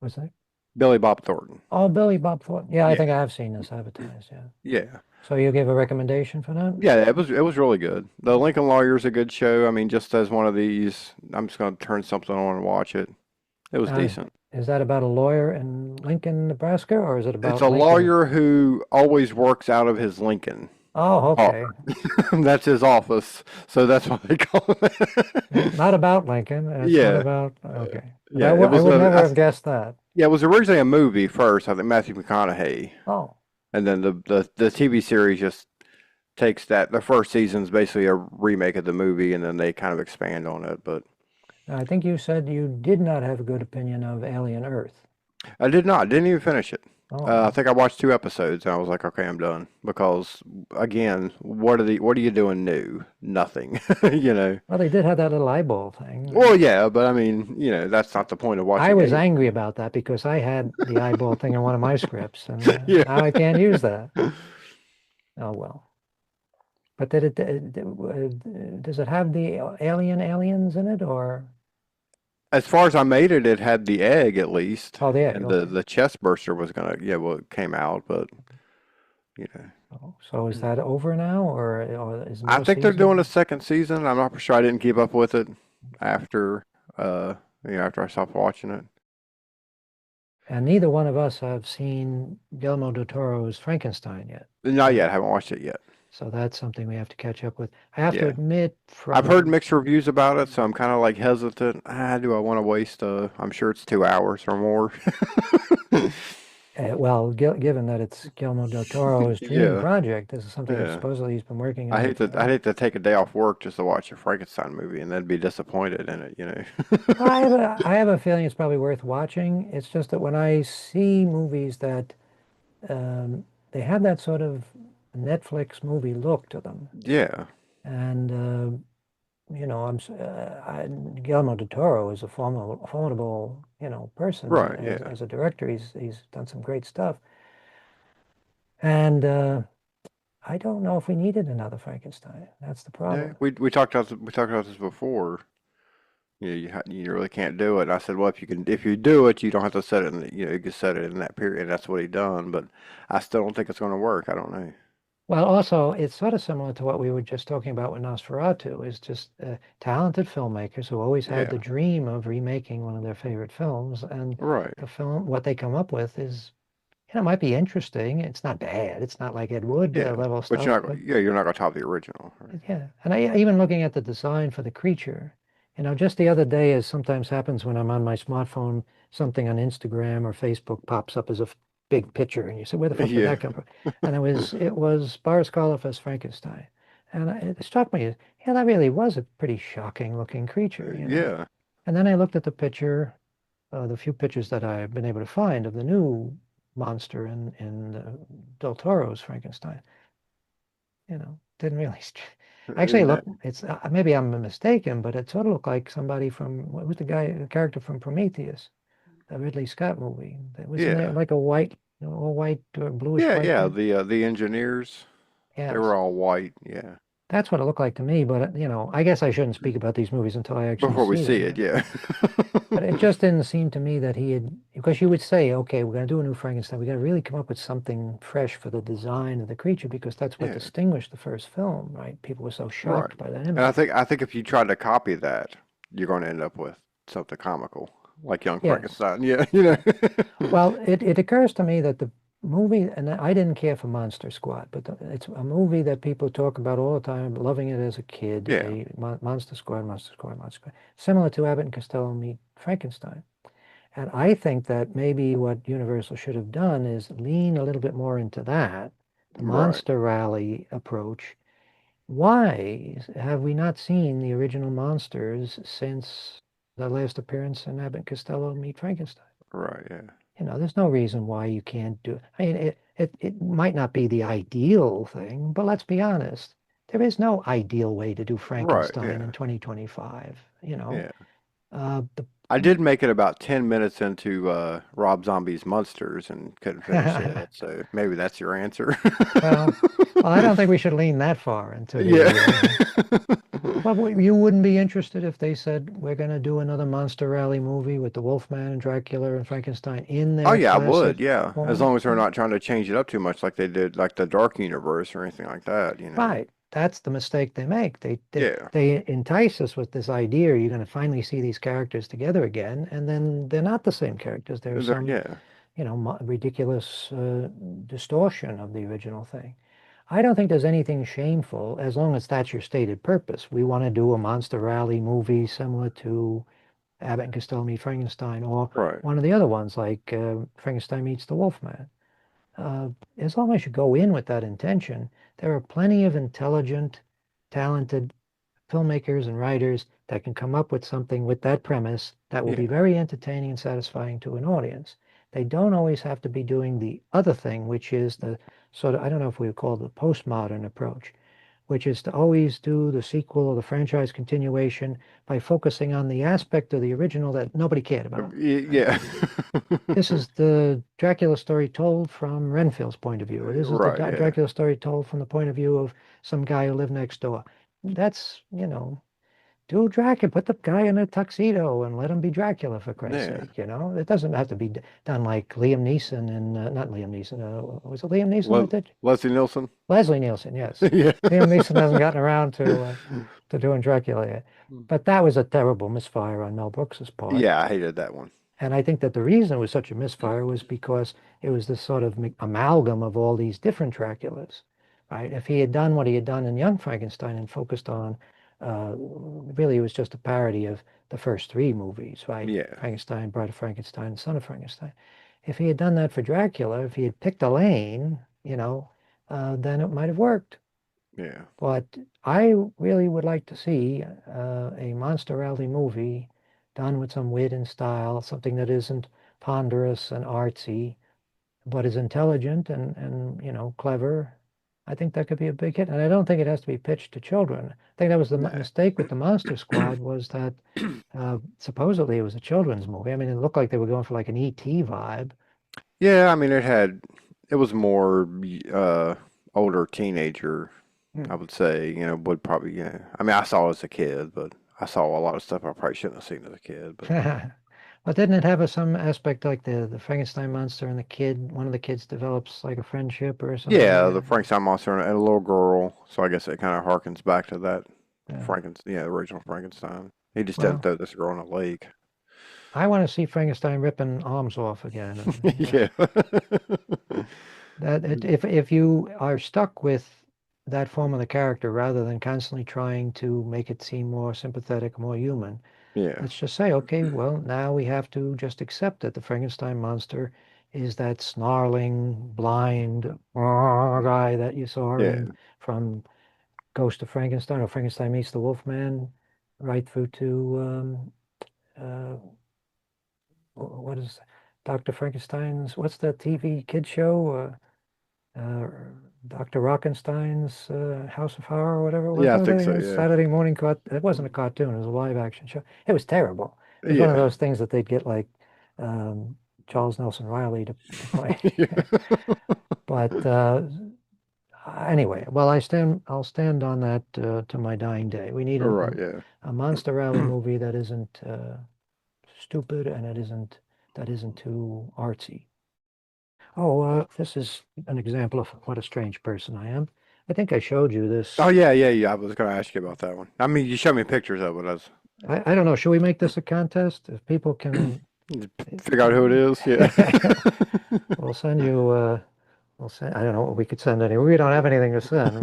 What's that? Billy Bob Thornton. Oh, Billy Bob Thornton. Yeah, I think I have seen this advertised. Yeah. Yeah. So you give a recommendation for that? Yeah, it was really good. The Lincoln Lawyer is a good show. I mean, just as one of these, I'm just going to turn something on and watch it. It was decent. Is that about a lawyer in Lincoln, Nebraska, or is it about It's a lawyer who always works out of his Lincoln. Oh, okay. That's his office, so that's why they call it. Not about Lincoln. It's not about, okay. Yeah, I would never have guessed that. Yeah, it was originally a movie first, I think Matthew McConaughey. Oh. And then the TV series just takes that. The first season's basically a remake of the movie, and then they kind of expand on it. But I think you said you did not have a good opinion of Alien Earth. I did not. Didn't even finish it. Oh. I think I watched 2 episodes, and I was like, okay, I'm done. Because, again, what are you doing new? Nothing, Well, they did have that little eyeball thing. Well, yeah, but I mean, that's not the point of watching I was it. angry about that because I had the eyeball thing in one of my scripts, and now I can't use that. Oh, well. But does it have the aliens in it, or? As far as I made it, it had the egg at least, Oh, the egg, and okay. the chest burster was gonna, yeah, well, it came out, but you know, So is that over now, or is I more think they're doing a season? second season. I'm not sure. I didn't keep up with it after, after I stopped watching it. And neither one of us have seen Guillermo del Toro's Frankenstein yet. Not yet. I haven't watched it yet. So that's something we have to catch up with. I have to Yeah. admit, I've heard from mixed reviews about it, so I'm kind of like hesitant. Do I want to waste? I'm sure it's 2 hours or more. well, given that it's Guillermo del Toro's dream Yeah, project, this is something that yeah. supposedly he's been working I on hate to I forever. hate to take a day off work just to watch a Frankenstein movie and then be disappointed in it, you know. Well, I have a feeling it's probably worth watching. It's just that when I see movies that um, they have that sort of Netflix movie look to them, Yeah, and Guillermo del Toro is a formidable, person right, yeah. as a director. He's done some great stuff, and I don't know if we needed another Frankenstein. That's the Yeah, problem. we talked about this before. You really can't do it. And I said, well, if you do it, you don't have to set it in you can set it in that period. And that's what he done, but I still don't think it's going to work. I don't know. Well, also, it's sort of similar to what we were just talking about with Nosferatu, is just talented filmmakers who always had the Yeah, dream of remaking one of their favorite films, and right. what they come up with is, might be interesting. It's not bad. It's not like Ed Wood Yeah, level but stuff, but you're not going to top the original, right? yeah. And even looking at the design for the creature, just the other day, as sometimes happens when I'm on my smartphone, something on Instagram or Facebook pops up as a big picture, and you say, "Where the fuck did Yeah, that come from?" And it was Boris Karloff's Frankenstein, and it struck me, yeah, that really was a pretty shocking looking creature. yeah, And then I looked at the picture, the few pictures that I've been able to find of the new monster in Del Toro's Frankenstein. Didn't really. Actually, and look, that, it's maybe I'm mistaken, but it sort of looked like somebody from what was the character from Prometheus, the Ridley Scott movie. That wasn't there yeah, like a white, all white or bluish yeah, white yeah. guy? The engineers, they Yes, were all white. Yeah, that's what it looked like to me. But I guess I shouldn't speak about these movies until I actually before we see see them. it, yeah. But it just didn't seem to me that he had, because you would say, okay, we're going to do a new Frankenstein. We got to really come up with something fresh for the design of the creature because that's what Yeah, distinguished the first film, right? People were so right. shocked by that And image. I think if you try to copy that, you're going to end up with something comical, like Young Yes. Frankenstein. Yeah, you know. Well, it occurs to me that the movie, and I didn't care for Monster Squad, but it's a movie that people talk about all the time, loving it as a kid, Yeah, Monster Squad, Monster Squad, Monster Squad, similar to Abbott and Costello meet Frankenstein. And I think that maybe what Universal should have done is lean a little bit more into that, the right, Monster Rally approach. Why have we not seen the original monsters since the last appearance in Abbott and Costello meet Frankenstein? right. Yeah, There's no reason why you can't do it. I mean, it might not be the ideal thing, but let's be honest. There is no ideal way to do right. Frankenstein in Yeah, 2025. yeah. The I did make it about 10 minutes into Rob Zombie's Monsters and couldn't finish it. So maybe that's your answer. well, I don't think we should lean that far into Yeah. well, you wouldn't be interested if they said we're going to do another Monster Rally movie with the Wolfman and Dracula and Frankenstein in Oh their yeah, I classic would. Yeah, as form. long as they're not trying to change it up too much, like they did, like the Dark Universe or anything like that. You know. Right. That's the mistake they make. Yeah. They entice us with this idea you're going to finally see these characters together again, and then they're not the same characters. There's some, Yeah. ridiculous distortion of the original thing. I don't think there's anything shameful as long as that's your stated purpose. We want to do a Monster Rally movie similar to Abbott and Costello Meet Frankenstein, or Right. one of the other ones like Frankenstein Meets the Wolfman. As long as you go in with that intention, there are plenty of intelligent, talented filmmakers and writers that can come up with something with that premise that will be Yeah. very entertaining and satisfying to an audience. They don't always have to be doing the other thing, which is the sort of, I don't know if we would call it the postmodern approach, which is to always do the sequel or the franchise continuation by focusing on the aspect of the original that nobody cared about. Yeah. This is the Dracula story told from Renfield's point of view. Or this is the Right, yeah. Dracula story told from the point of view of some guy who lived next door. That's, do Dracula, put the guy in a tuxedo and let him be Dracula, for Christ's Yeah. sake, It doesn't have to be done like Liam Neeson and, not Liam Neeson, was it Liam Neeson that did? Leslie Nielsen? Leslie Nielsen, yes. Yeah. Liam Neeson hasn't gotten around to doing Dracula yet. But that was a terrible misfire on Mel Brooks's part. Yeah, I hated that one. And I think that the reason it was such a misfire was because it was this sort of amalgam of all these different Draculas, right? If he had done what he had done in Young Frankenstein and focused on, really it was just a parody of the first three movies, right? Yeah. Frankenstein, Bride of Frankenstein, Son of Frankenstein. If he had done that for Dracula, if he had picked a lane, then it might have worked. Yeah. But I really would like to see a Monster Rally movie done with some wit and style, something that isn't ponderous and artsy, but is intelligent and clever. I think that could be a big hit. And I don't think it has to be pitched to children. I think that was the mistake with the Monster Squad was that supposedly it was a children's movie. I mean, it looked like they were going for like an E.T. vibe. Yeah, I mean, it was more older teenager, I would say, would probably, I mean, I saw it as a kid, but I saw a lot of stuff I probably shouldn't have seen as a kid. But But didn't it have some aspect like the Frankenstein monster and one of the kids develops like a friendship or something? yeah, the Frankenstein monster and a little girl. So I guess it kind of harkens back to that the original Frankenstein. He just didn't throw this girl in a lake. I want to see Frankenstein ripping arms off again. Yeah. If you are stuck with that form of the character rather than constantly trying to make it seem more sympathetic, more human, Yeah. let's just say, okay, well, now we have to just accept that the Frankenstein monster is that snarling, blind guy that you saw from Ghost of Frankenstein or Frankenstein Meets the Wolfman, right through to what is Dr. Frankenstein's? What's that TV kid show? Dr. Rockenstein's House of Horror or whatever it was. Yeah, I think so, yeah. Saturday morning it wasn't a cartoon, it was a live action show. It was terrible. It was one of those things that they'd get like Charles Nelson Riley to play. But anyway, well, I'll stand on that to my dying day. We need a Monster Rally movie that isn't stupid and that isn't too artsy. Oh, this is an example of what a strange person I am. I think I showed you this. Oh, yeah. I was going to ask you about that one. I mean, you showed me pictures of it. I don't know. Should we make this a contest? If people can figure out who it is, yeah. We'll send you, I don't know what we could send anyway. We don't have anything to send.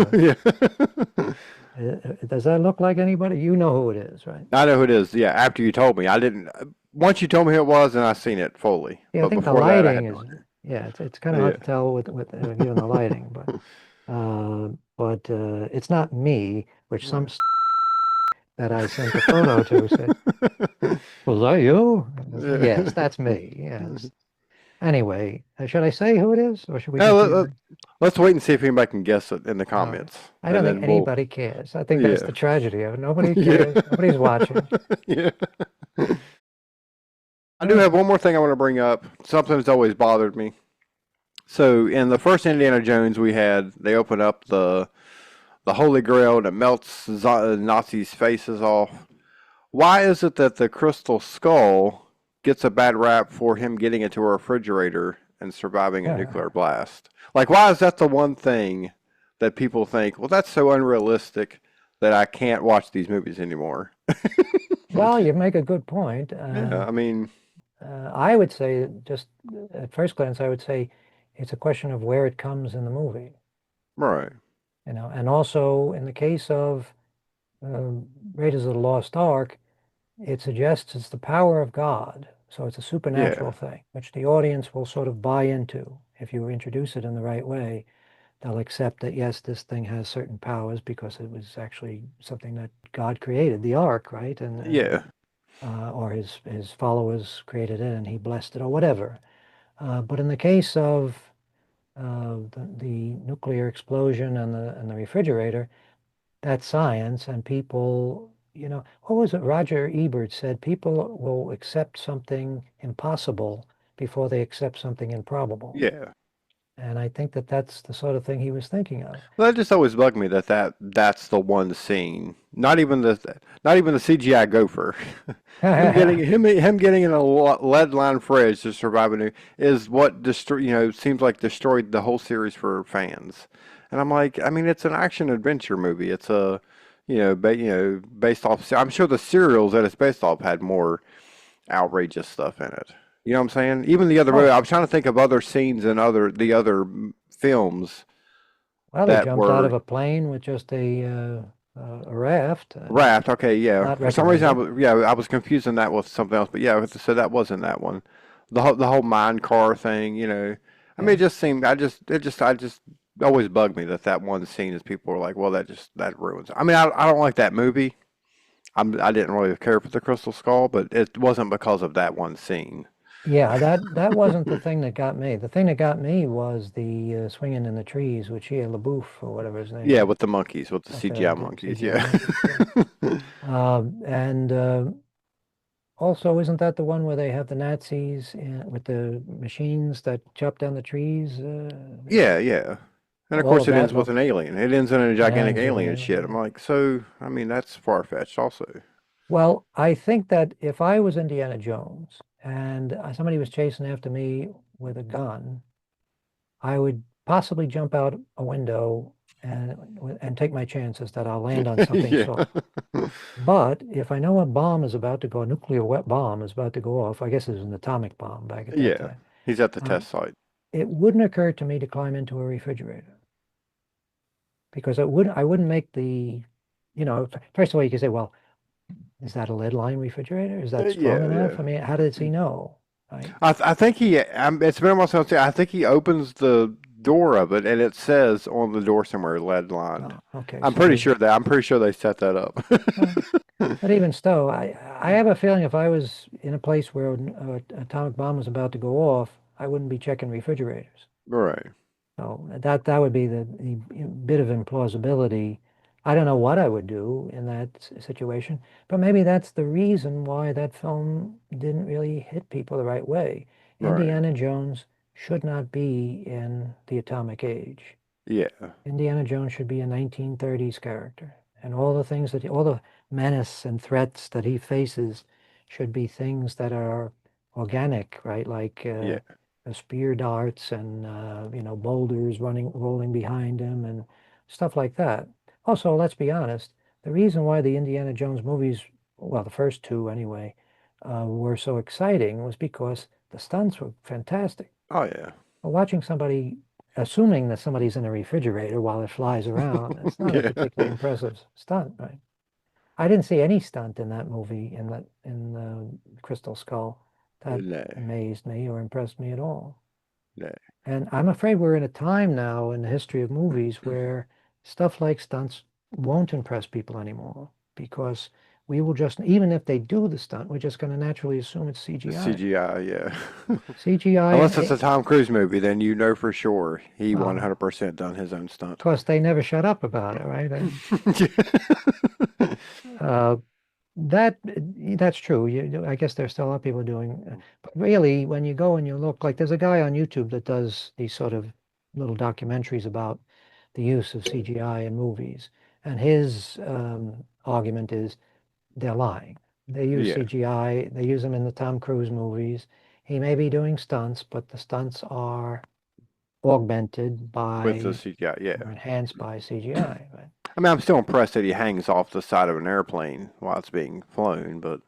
Does that look like anybody? You know who it is, right? I know who it is, yeah. After you told me. I didn't. Once you told me who it was, and I seen it fully. Yeah, I think the lighting is... Yeah, it's kind of hard to tell with given the lighting, but it's not me, which some that I sent the photo to said, "Was that you?" Yes, that's me. Yes. Anyway, should I say who it is, or should we? Let's wait and see if anybody can guess it in the comments. I don't think anybody cares. I think that's the tragedy of it. Nobody cares. Nobody's watching. Yeah. I do have one more thing I want to bring up. Something that's always bothered me. So in the first Indiana Jones they open up the Holy Grail and it melts Nazis' faces off. Why is it that the Crystal Skull gets a bad rap for him getting into a refrigerator and surviving a nuclear blast? Like, why is that the one thing that people think, well, that's so unrealistic that I can't watch these movies anymore? Well, you make a good point. I mean... I would say, just at first glance, I would say it's a question of where it comes in the movie. Right. And also in the case of Raiders of the Lost Ark, it suggests it's the power of God. So it's a supernatural thing, which the audience will sort of buy into. If you introduce it in the right way, they'll accept that, yes, this thing has certain powers because it was actually something that God created, the Ark, right? And or his followers created it and he blessed it or whatever. But in the case of the nuclear explosion and the refrigerator, that's science, and people, what was it? Roger Ebert said people will accept something impossible before they accept something improbable. Yeah. And I think that that's the sort of thing he was thinking of. Well, that just always bugged me that's the one scene. Not even the CGI gopher. Him getting in a lead line fridge to survive is what seems like destroyed the whole series for fans. And I'm like, I mean, it's an action adventure movie. It's a based off. I'm sure the serials that it's based off had more outrageous stuff in it. You know what I'm saying? Even the other movie, I was trying to think of other scenes in the other films Well, they that jumped out of were a plane with just a raft. raft. Okay, yeah. Not For some reason, recommended. I was confusing that with something else. But yeah, so that wasn't that one. The whole mine car thing. I mean, it just seemed. I just always bugged me that one scene is people were like, well, that ruins it. I mean, I don't like that movie. I didn't really care for the Crystal Skull, but it wasn't because of that one scene. Yeah, that wasn't the thing that got me. The thing that got me was the swinging in the trees with Shia LaBeouf or whatever his name Yeah, is. with the monkeys, with the With CGI the monkeys. CGI Yeah. monkeys, yeah. And also, isn't that the one where they have the Nazis with the machines that chop down the trees? Yeah, yeah. And of All course, of it that ends with an looked alien. It ends in a gigantic ends with an alien shit. I'm alien. like, so, I mean, that's far-fetched also. Well, I think that if I was Indiana Jones and somebody was chasing after me with a gun, I would possibly jump out a window and take my chances that I'll land on something Yeah. soft. But if I know a bomb is about to go, a nuclear wet bomb is about to go off, I guess it was an atomic bomb back at that Yeah. time, He's at the uh, test site. it wouldn't occur to me to climb into a refrigerator because I wouldn't make first of all, you could say, well, is that a lead line refrigerator? Is that strong Yeah, yeah. enough? I mean, how does he know? Right? I think it's been a while since I think he opens the door of it and it says on the door somewhere lead lined. Oh, okay. I'm pretty sure they set that up. Uh, but even so, I have a feeling if I was in a place where an atomic bomb was about to go off, I wouldn't be checking refrigerators. Right. So that would be the bit of implausibility. I don't know what I would do in that situation, but maybe that's the reason why that film didn't really hit people the right way. Right. Indiana Jones should not be in the atomic age. Yeah. Indiana Jones should be a 1930s character, and all the menace and threats that he faces should be things that are organic, right? Like Yeah. spear darts and boulders rolling behind him and stuff like that. Also, let's be honest, the reason why the Indiana Jones movies, well, the first two anyway, were so exciting was because the stunts were fantastic. Oh yeah. Watching somebody, assuming that somebody's in a refrigerator while it flies around, it's not a Yeah. particularly impressive stunt, right? I didn't see any stunt in that movie in Crystal Skull that No. amazed me or impressed me at all. No. And I'm afraid we're in a time now in the history of movies where stuff like stunts won't impress people anymore because we will just, even if they do the stunt, we're just going to naturally assume it's The CGI. CGI, yeah. CGI, Unless it's a Tom Cruise movie, then you know for sure he Well, 100% done his own stunt. of course, they never shut up about it, right? Uh, that's true. I guess there's still a lot of people doing, but really, when you go and you look, like there's a guy on YouTube that does these sort of little documentaries about the use of CGI in movies, and his argument is they're lying. They use Yeah. CGI. They use them in the Tom Cruise movies. He may be doing stunts, but the stunts are augmented With the by CGI, or yeah. enhanced by CGI, right? I mean, I'm still impressed that he hangs off the side of an airplane while it's being flown, but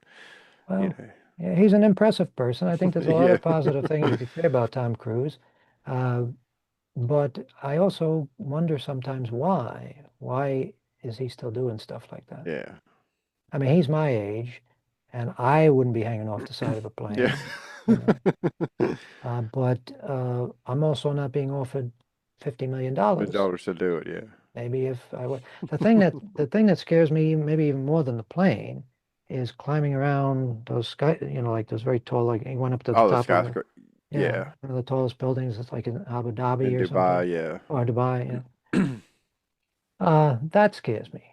you Well, know, yeah, he's an impressive person. I think there's a lot yeah. of positive things you could say about Tom Cruise. Uh, but I also wonder sometimes why. Why is he still doing stuff like that? Yeah. I mean, he's my age, and I wouldn't be hanging off the side of a Yeah. plane, you know. But I'm also not being offered $50 million. $1 to do it, yeah. Maybe if I were the thing that scares me maybe even more than the plane is climbing around those like those very tall, like he went up to the Oh, the top of skyscraper. yeah, Yeah. one of the tallest buildings. It's like in Abu Dhabi In or something, Dubai, yeah. or Dubai. Yeah, that scares me.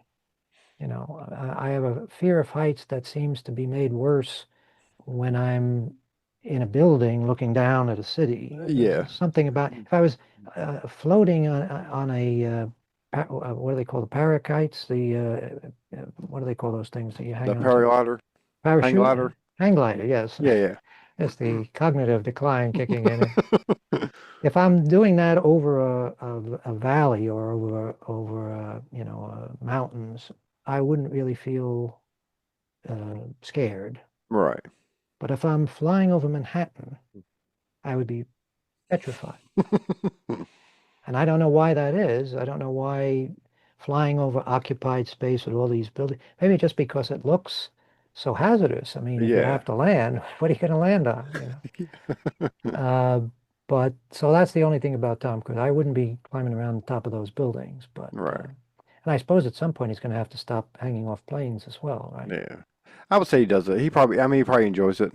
I have a fear of heights that seems to be made worse when I'm in a building looking down at a city. Yeah. There's something about if I was floating on a what do they call the parakites? What do they call those things that you hang The on to? paraglider, hang Parachute? glider. Hang glider, yes. Yeah, It's the cognitive decline kicking in. yeah. If I'm doing that over a valley or over mountains, I wouldn't really feel scared. Right. But if I'm flying over Manhattan, I would be petrified. And I don't know why that is. I don't know why flying over occupied space with all these buildings, maybe just because it looks so hazardous. I mean, if you Yeah. have to land, what are you going to land on? But so that's the only thing about Tom Cruise. I wouldn't be climbing around the top of those buildings, but Right. and I suppose at some point he's going to have to stop hanging off planes as well, right? Yeah. I would say he does it. He probably enjoys it.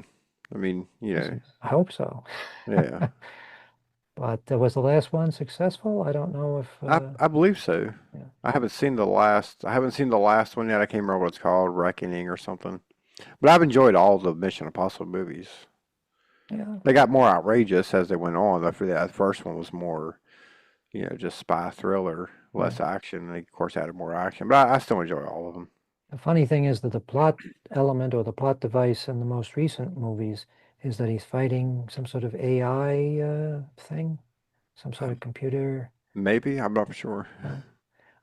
I mean, I hope so. yeah. But was the last one successful? I don't know if I believe so. yeah. I haven't seen the last one yet. I can't remember what it's called, Reckoning or something. But I've enjoyed all the Mission Impossible movies. Yeah. They got more outrageous as they went on. After that, the first one was more, just spy thriller, less action. They, of course, added more action, but I still enjoy all of them. The funny thing is that the plot element or the plot device in the most recent movies is that he's fighting some sort of AI thing, some sort of computer. Maybe, I'm not sure.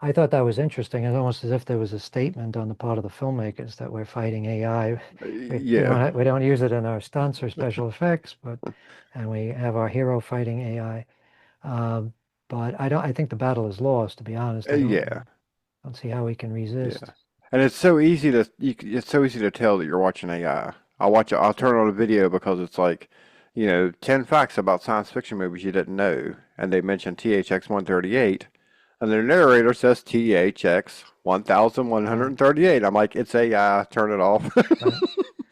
I thought that was interesting. It's almost as if there was a statement on the part of the filmmakers that we're fighting AI. Yeah. We don't use it in our stunts or special effects, and we have our hero fighting AI. But I think the battle is lost, to be honest. I Yeah. don't see how we can resist. Yeah. And it's so easy to tell that you're watching AI. I'll turn on a video because it's like, 10 facts about science fiction movies you didn't know. And they mention THX 138, and the narrator says THX 1138. I'm like, it's AI, turn it off.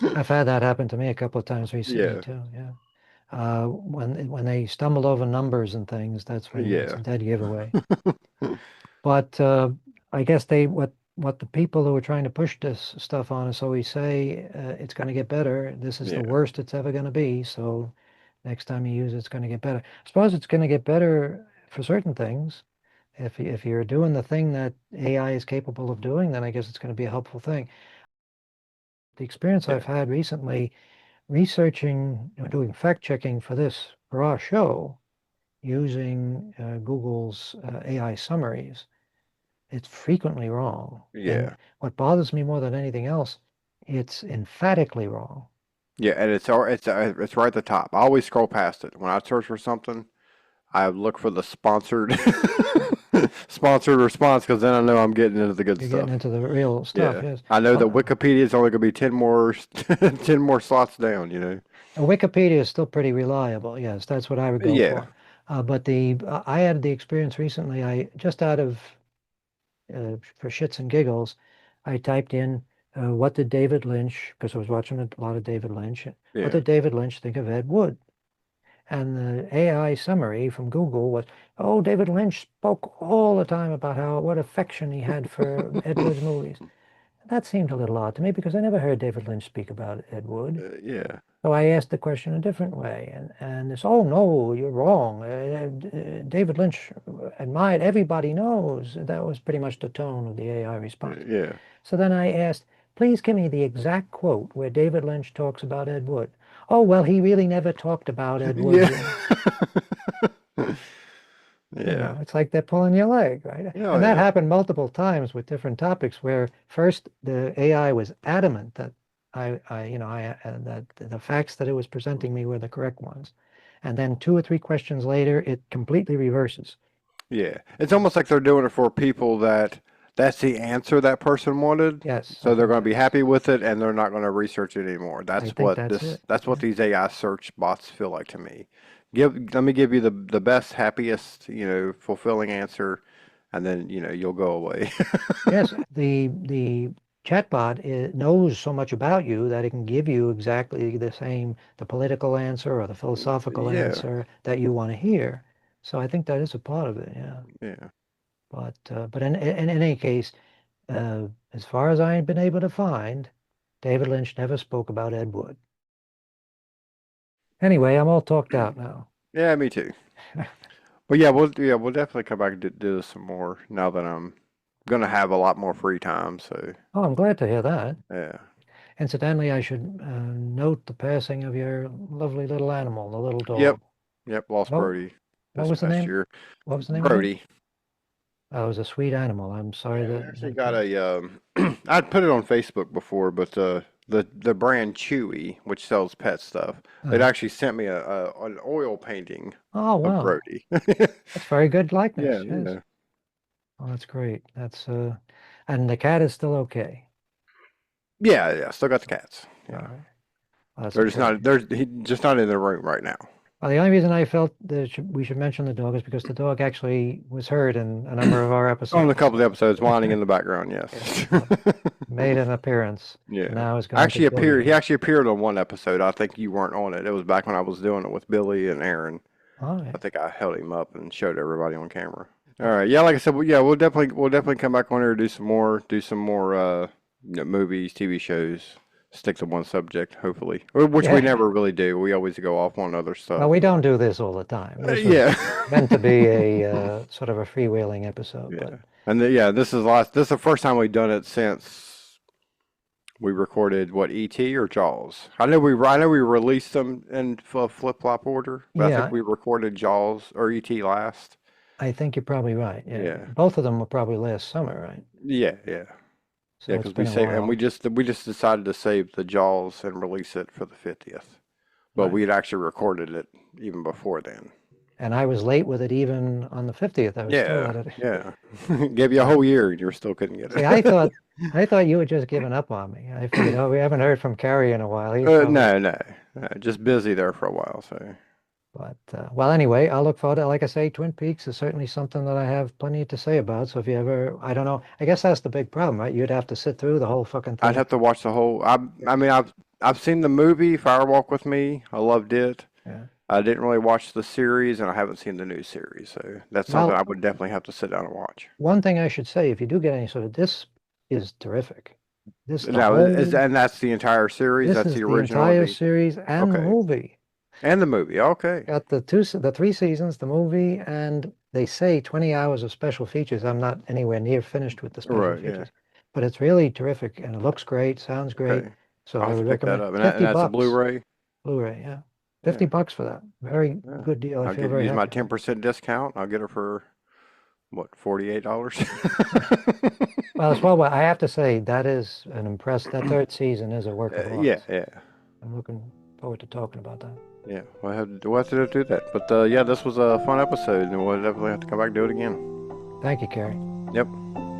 I've had that happen to me a couple of times recently Yeah. too. Yeah. When they stumble over numbers and things, that's when it's a Yeah. dead giveaway. But I guess what the people who are trying to push this stuff on us always say, it's going to get better. This is the Yeah. worst it's ever going to be. So next time you use it, it's going to get better. I suppose it's going to get better for certain things. If you're doing the thing that AI is capable of doing, then I guess it's going to be a helpful thing. The experience I've had recently researching, doing fact checking for our show, using Google's AI summaries, it's frequently wrong. Yeah. And what bothers me more than anything else, it's emphatically wrong. Yeah, and it's right at the top. I always scroll past it. When I search for something, I look for the sponsored sponsored response because then I know I'm getting into the good You're stuff. getting into the real stuff, Yeah. yes. I know that Wikipedia is only going to be 10 more 10 more slots down, Wikipedia is still pretty reliable. Yes, that's what I would go Yeah. for. But I had the experience recently. I just out of for shits and giggles, I typed in what did David Lynch, because I was watching a lot of David Lynch. Yeah. What did David Lynch think of Ed Wood? And the AI summary from Google was, oh, David Lynch spoke all the time about what affection he had for Ed Wood's movies. That seemed a little odd to me because I never heard David Lynch speak about Ed Wood. Yeah. So I asked the question a different way, and it's, oh no, you're wrong. David Lynch admired, everybody knows. That was pretty much the tone of the AI response. Yeah. So then I asked, please give me the exact quote where David Lynch talks about Ed Wood. Oh, well, he really never talked about Ed Wood. Yeah. Yeah. It's like they're pulling your leg, right? Yeah, And that yeah. happened multiple times with different topics where first the AI was adamant that that the facts that it was presenting me were the correct ones. And then 2 or 3 questions later, it completely reverses. Yeah. It's almost like they're doing it for people that's the answer that person wanted. Yes. So they're going to be happy with it and they're not going to research it anymore. That's think that's it. that's what these AI search bots feel like to me. Let me give you the best, happiest, fulfilling answer, and then, you'll go away. Yes, the chatbot knows so much about you that it can give you exactly the political answer or the philosophical Yeah. answer that you want to hear. So I think that is a part of it, yeah. Yeah. But in any case, As far as I've been able to find, David Lynch never spoke about Ed Wood. Anyway, I'm all talked out now. Yeah, me too. But we'll definitely come back and do this some more now that I'm gonna have a lot more free time. So Oh, I'm glad to hear that. yeah. Incidentally, I should note the passing of your lovely little animal, the little Yep. dog. Yep. Lost What- Brody What this was the past name? year. What was the name again? Brody. Oh, it was a sweet animal. I'm sorry Yeah, I that. actually got a I'd put it on Facebook before, but the brand Chewy, which sells pet stuff, they'd actually sent me an oil painting Oh, of wow. Brody. That's very good likeness. Yeah, Yes. yeah. Oh, that's great. And the cat is still okay. Yeah, still got the cats. All Yeah. right. Well, that's They're just encouraging. he's just not in the room right now. Well, the only reason I felt that we should mention the dog is because the dog actually was heard in a number of our On a episodes. couple of episodes, whining in the background, yes. Made an appearance. Yeah. Now is going Actually to Billy appeared. He here. actually appeared on one episode. I think you weren't on it. It was back when I was doing it with Billy and Aaron. All right. I think I held him up and showed everybody on camera. All right. Yeah, like I said, we'll definitely come back on here, do some more movies, TV shows. Stick to one subject, hopefully, which we Yeah. never really do. We always go off on other stuff. Well, we don't do this all the time. This was Yeah. meant to be a sort of a freewheeling episode, Yeah. but And this is the first time we've done it since we recorded E.T. or Jaws. I know we released them in flip-flop order, but I Yeah. think we recorded Jaws or E.T. last. I think you're probably right. Yeah. Yeah. Both of them were probably last summer, right? Yeah. So Yeah, it's because been a while. we just decided to save the Jaws and release it for the 50th. But Right. we had actually recorded it even before then. And I was late with it even on the 50th. I was still at it. Yeah. Gave you a whole year and you still couldn't get it. See, I thought you had just given up on me. I figured, oh, we haven't heard from Carrie in a while. He's probably- No, just busy there for a while. So But well, anyway, I'll look forward to, like I say, Twin Peaks is certainly something that I have plenty to say about. So if you ever, I don't know, I guess that's the big problem, right? You'd have to sit through the whole fucking thing. I'd have to watch the whole. I mean, I've seen the movie Firewalk with Me. I loved it. Yeah. I didn't really watch the series, and I haven't seen the new series. So that's something I would definitely have to sit down and watch. One thing I should say, if you do get any sort of, this is terrific. And that's the entire series. This That's is the the original. entire series and the Okay. movie. And the movie. Okay. Got the 3 seasons, the movie, and they say 20 hours of special features. I'm not anywhere near finished with the special Right, yeah. features, but it's really terrific and it looks great, sounds great. Okay. So I'll I have would to pick that recommend up. And 50 that's a bucks. Blu-ray. Blu-ray, yeah. 50 bucks for that. Very Yeah. good deal. I I'll feel very use my happy. 10% discount. I'll get her for what, $48? Well, as well, I have to say that is an that third season is a work of art. Yeah. I'm looking forward to talking about that. Yeah, we'll have to do that. But this was a fun episode, and we'll definitely have to come back and do it again. Thank you, Carrie. Yep.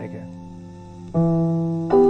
Take care.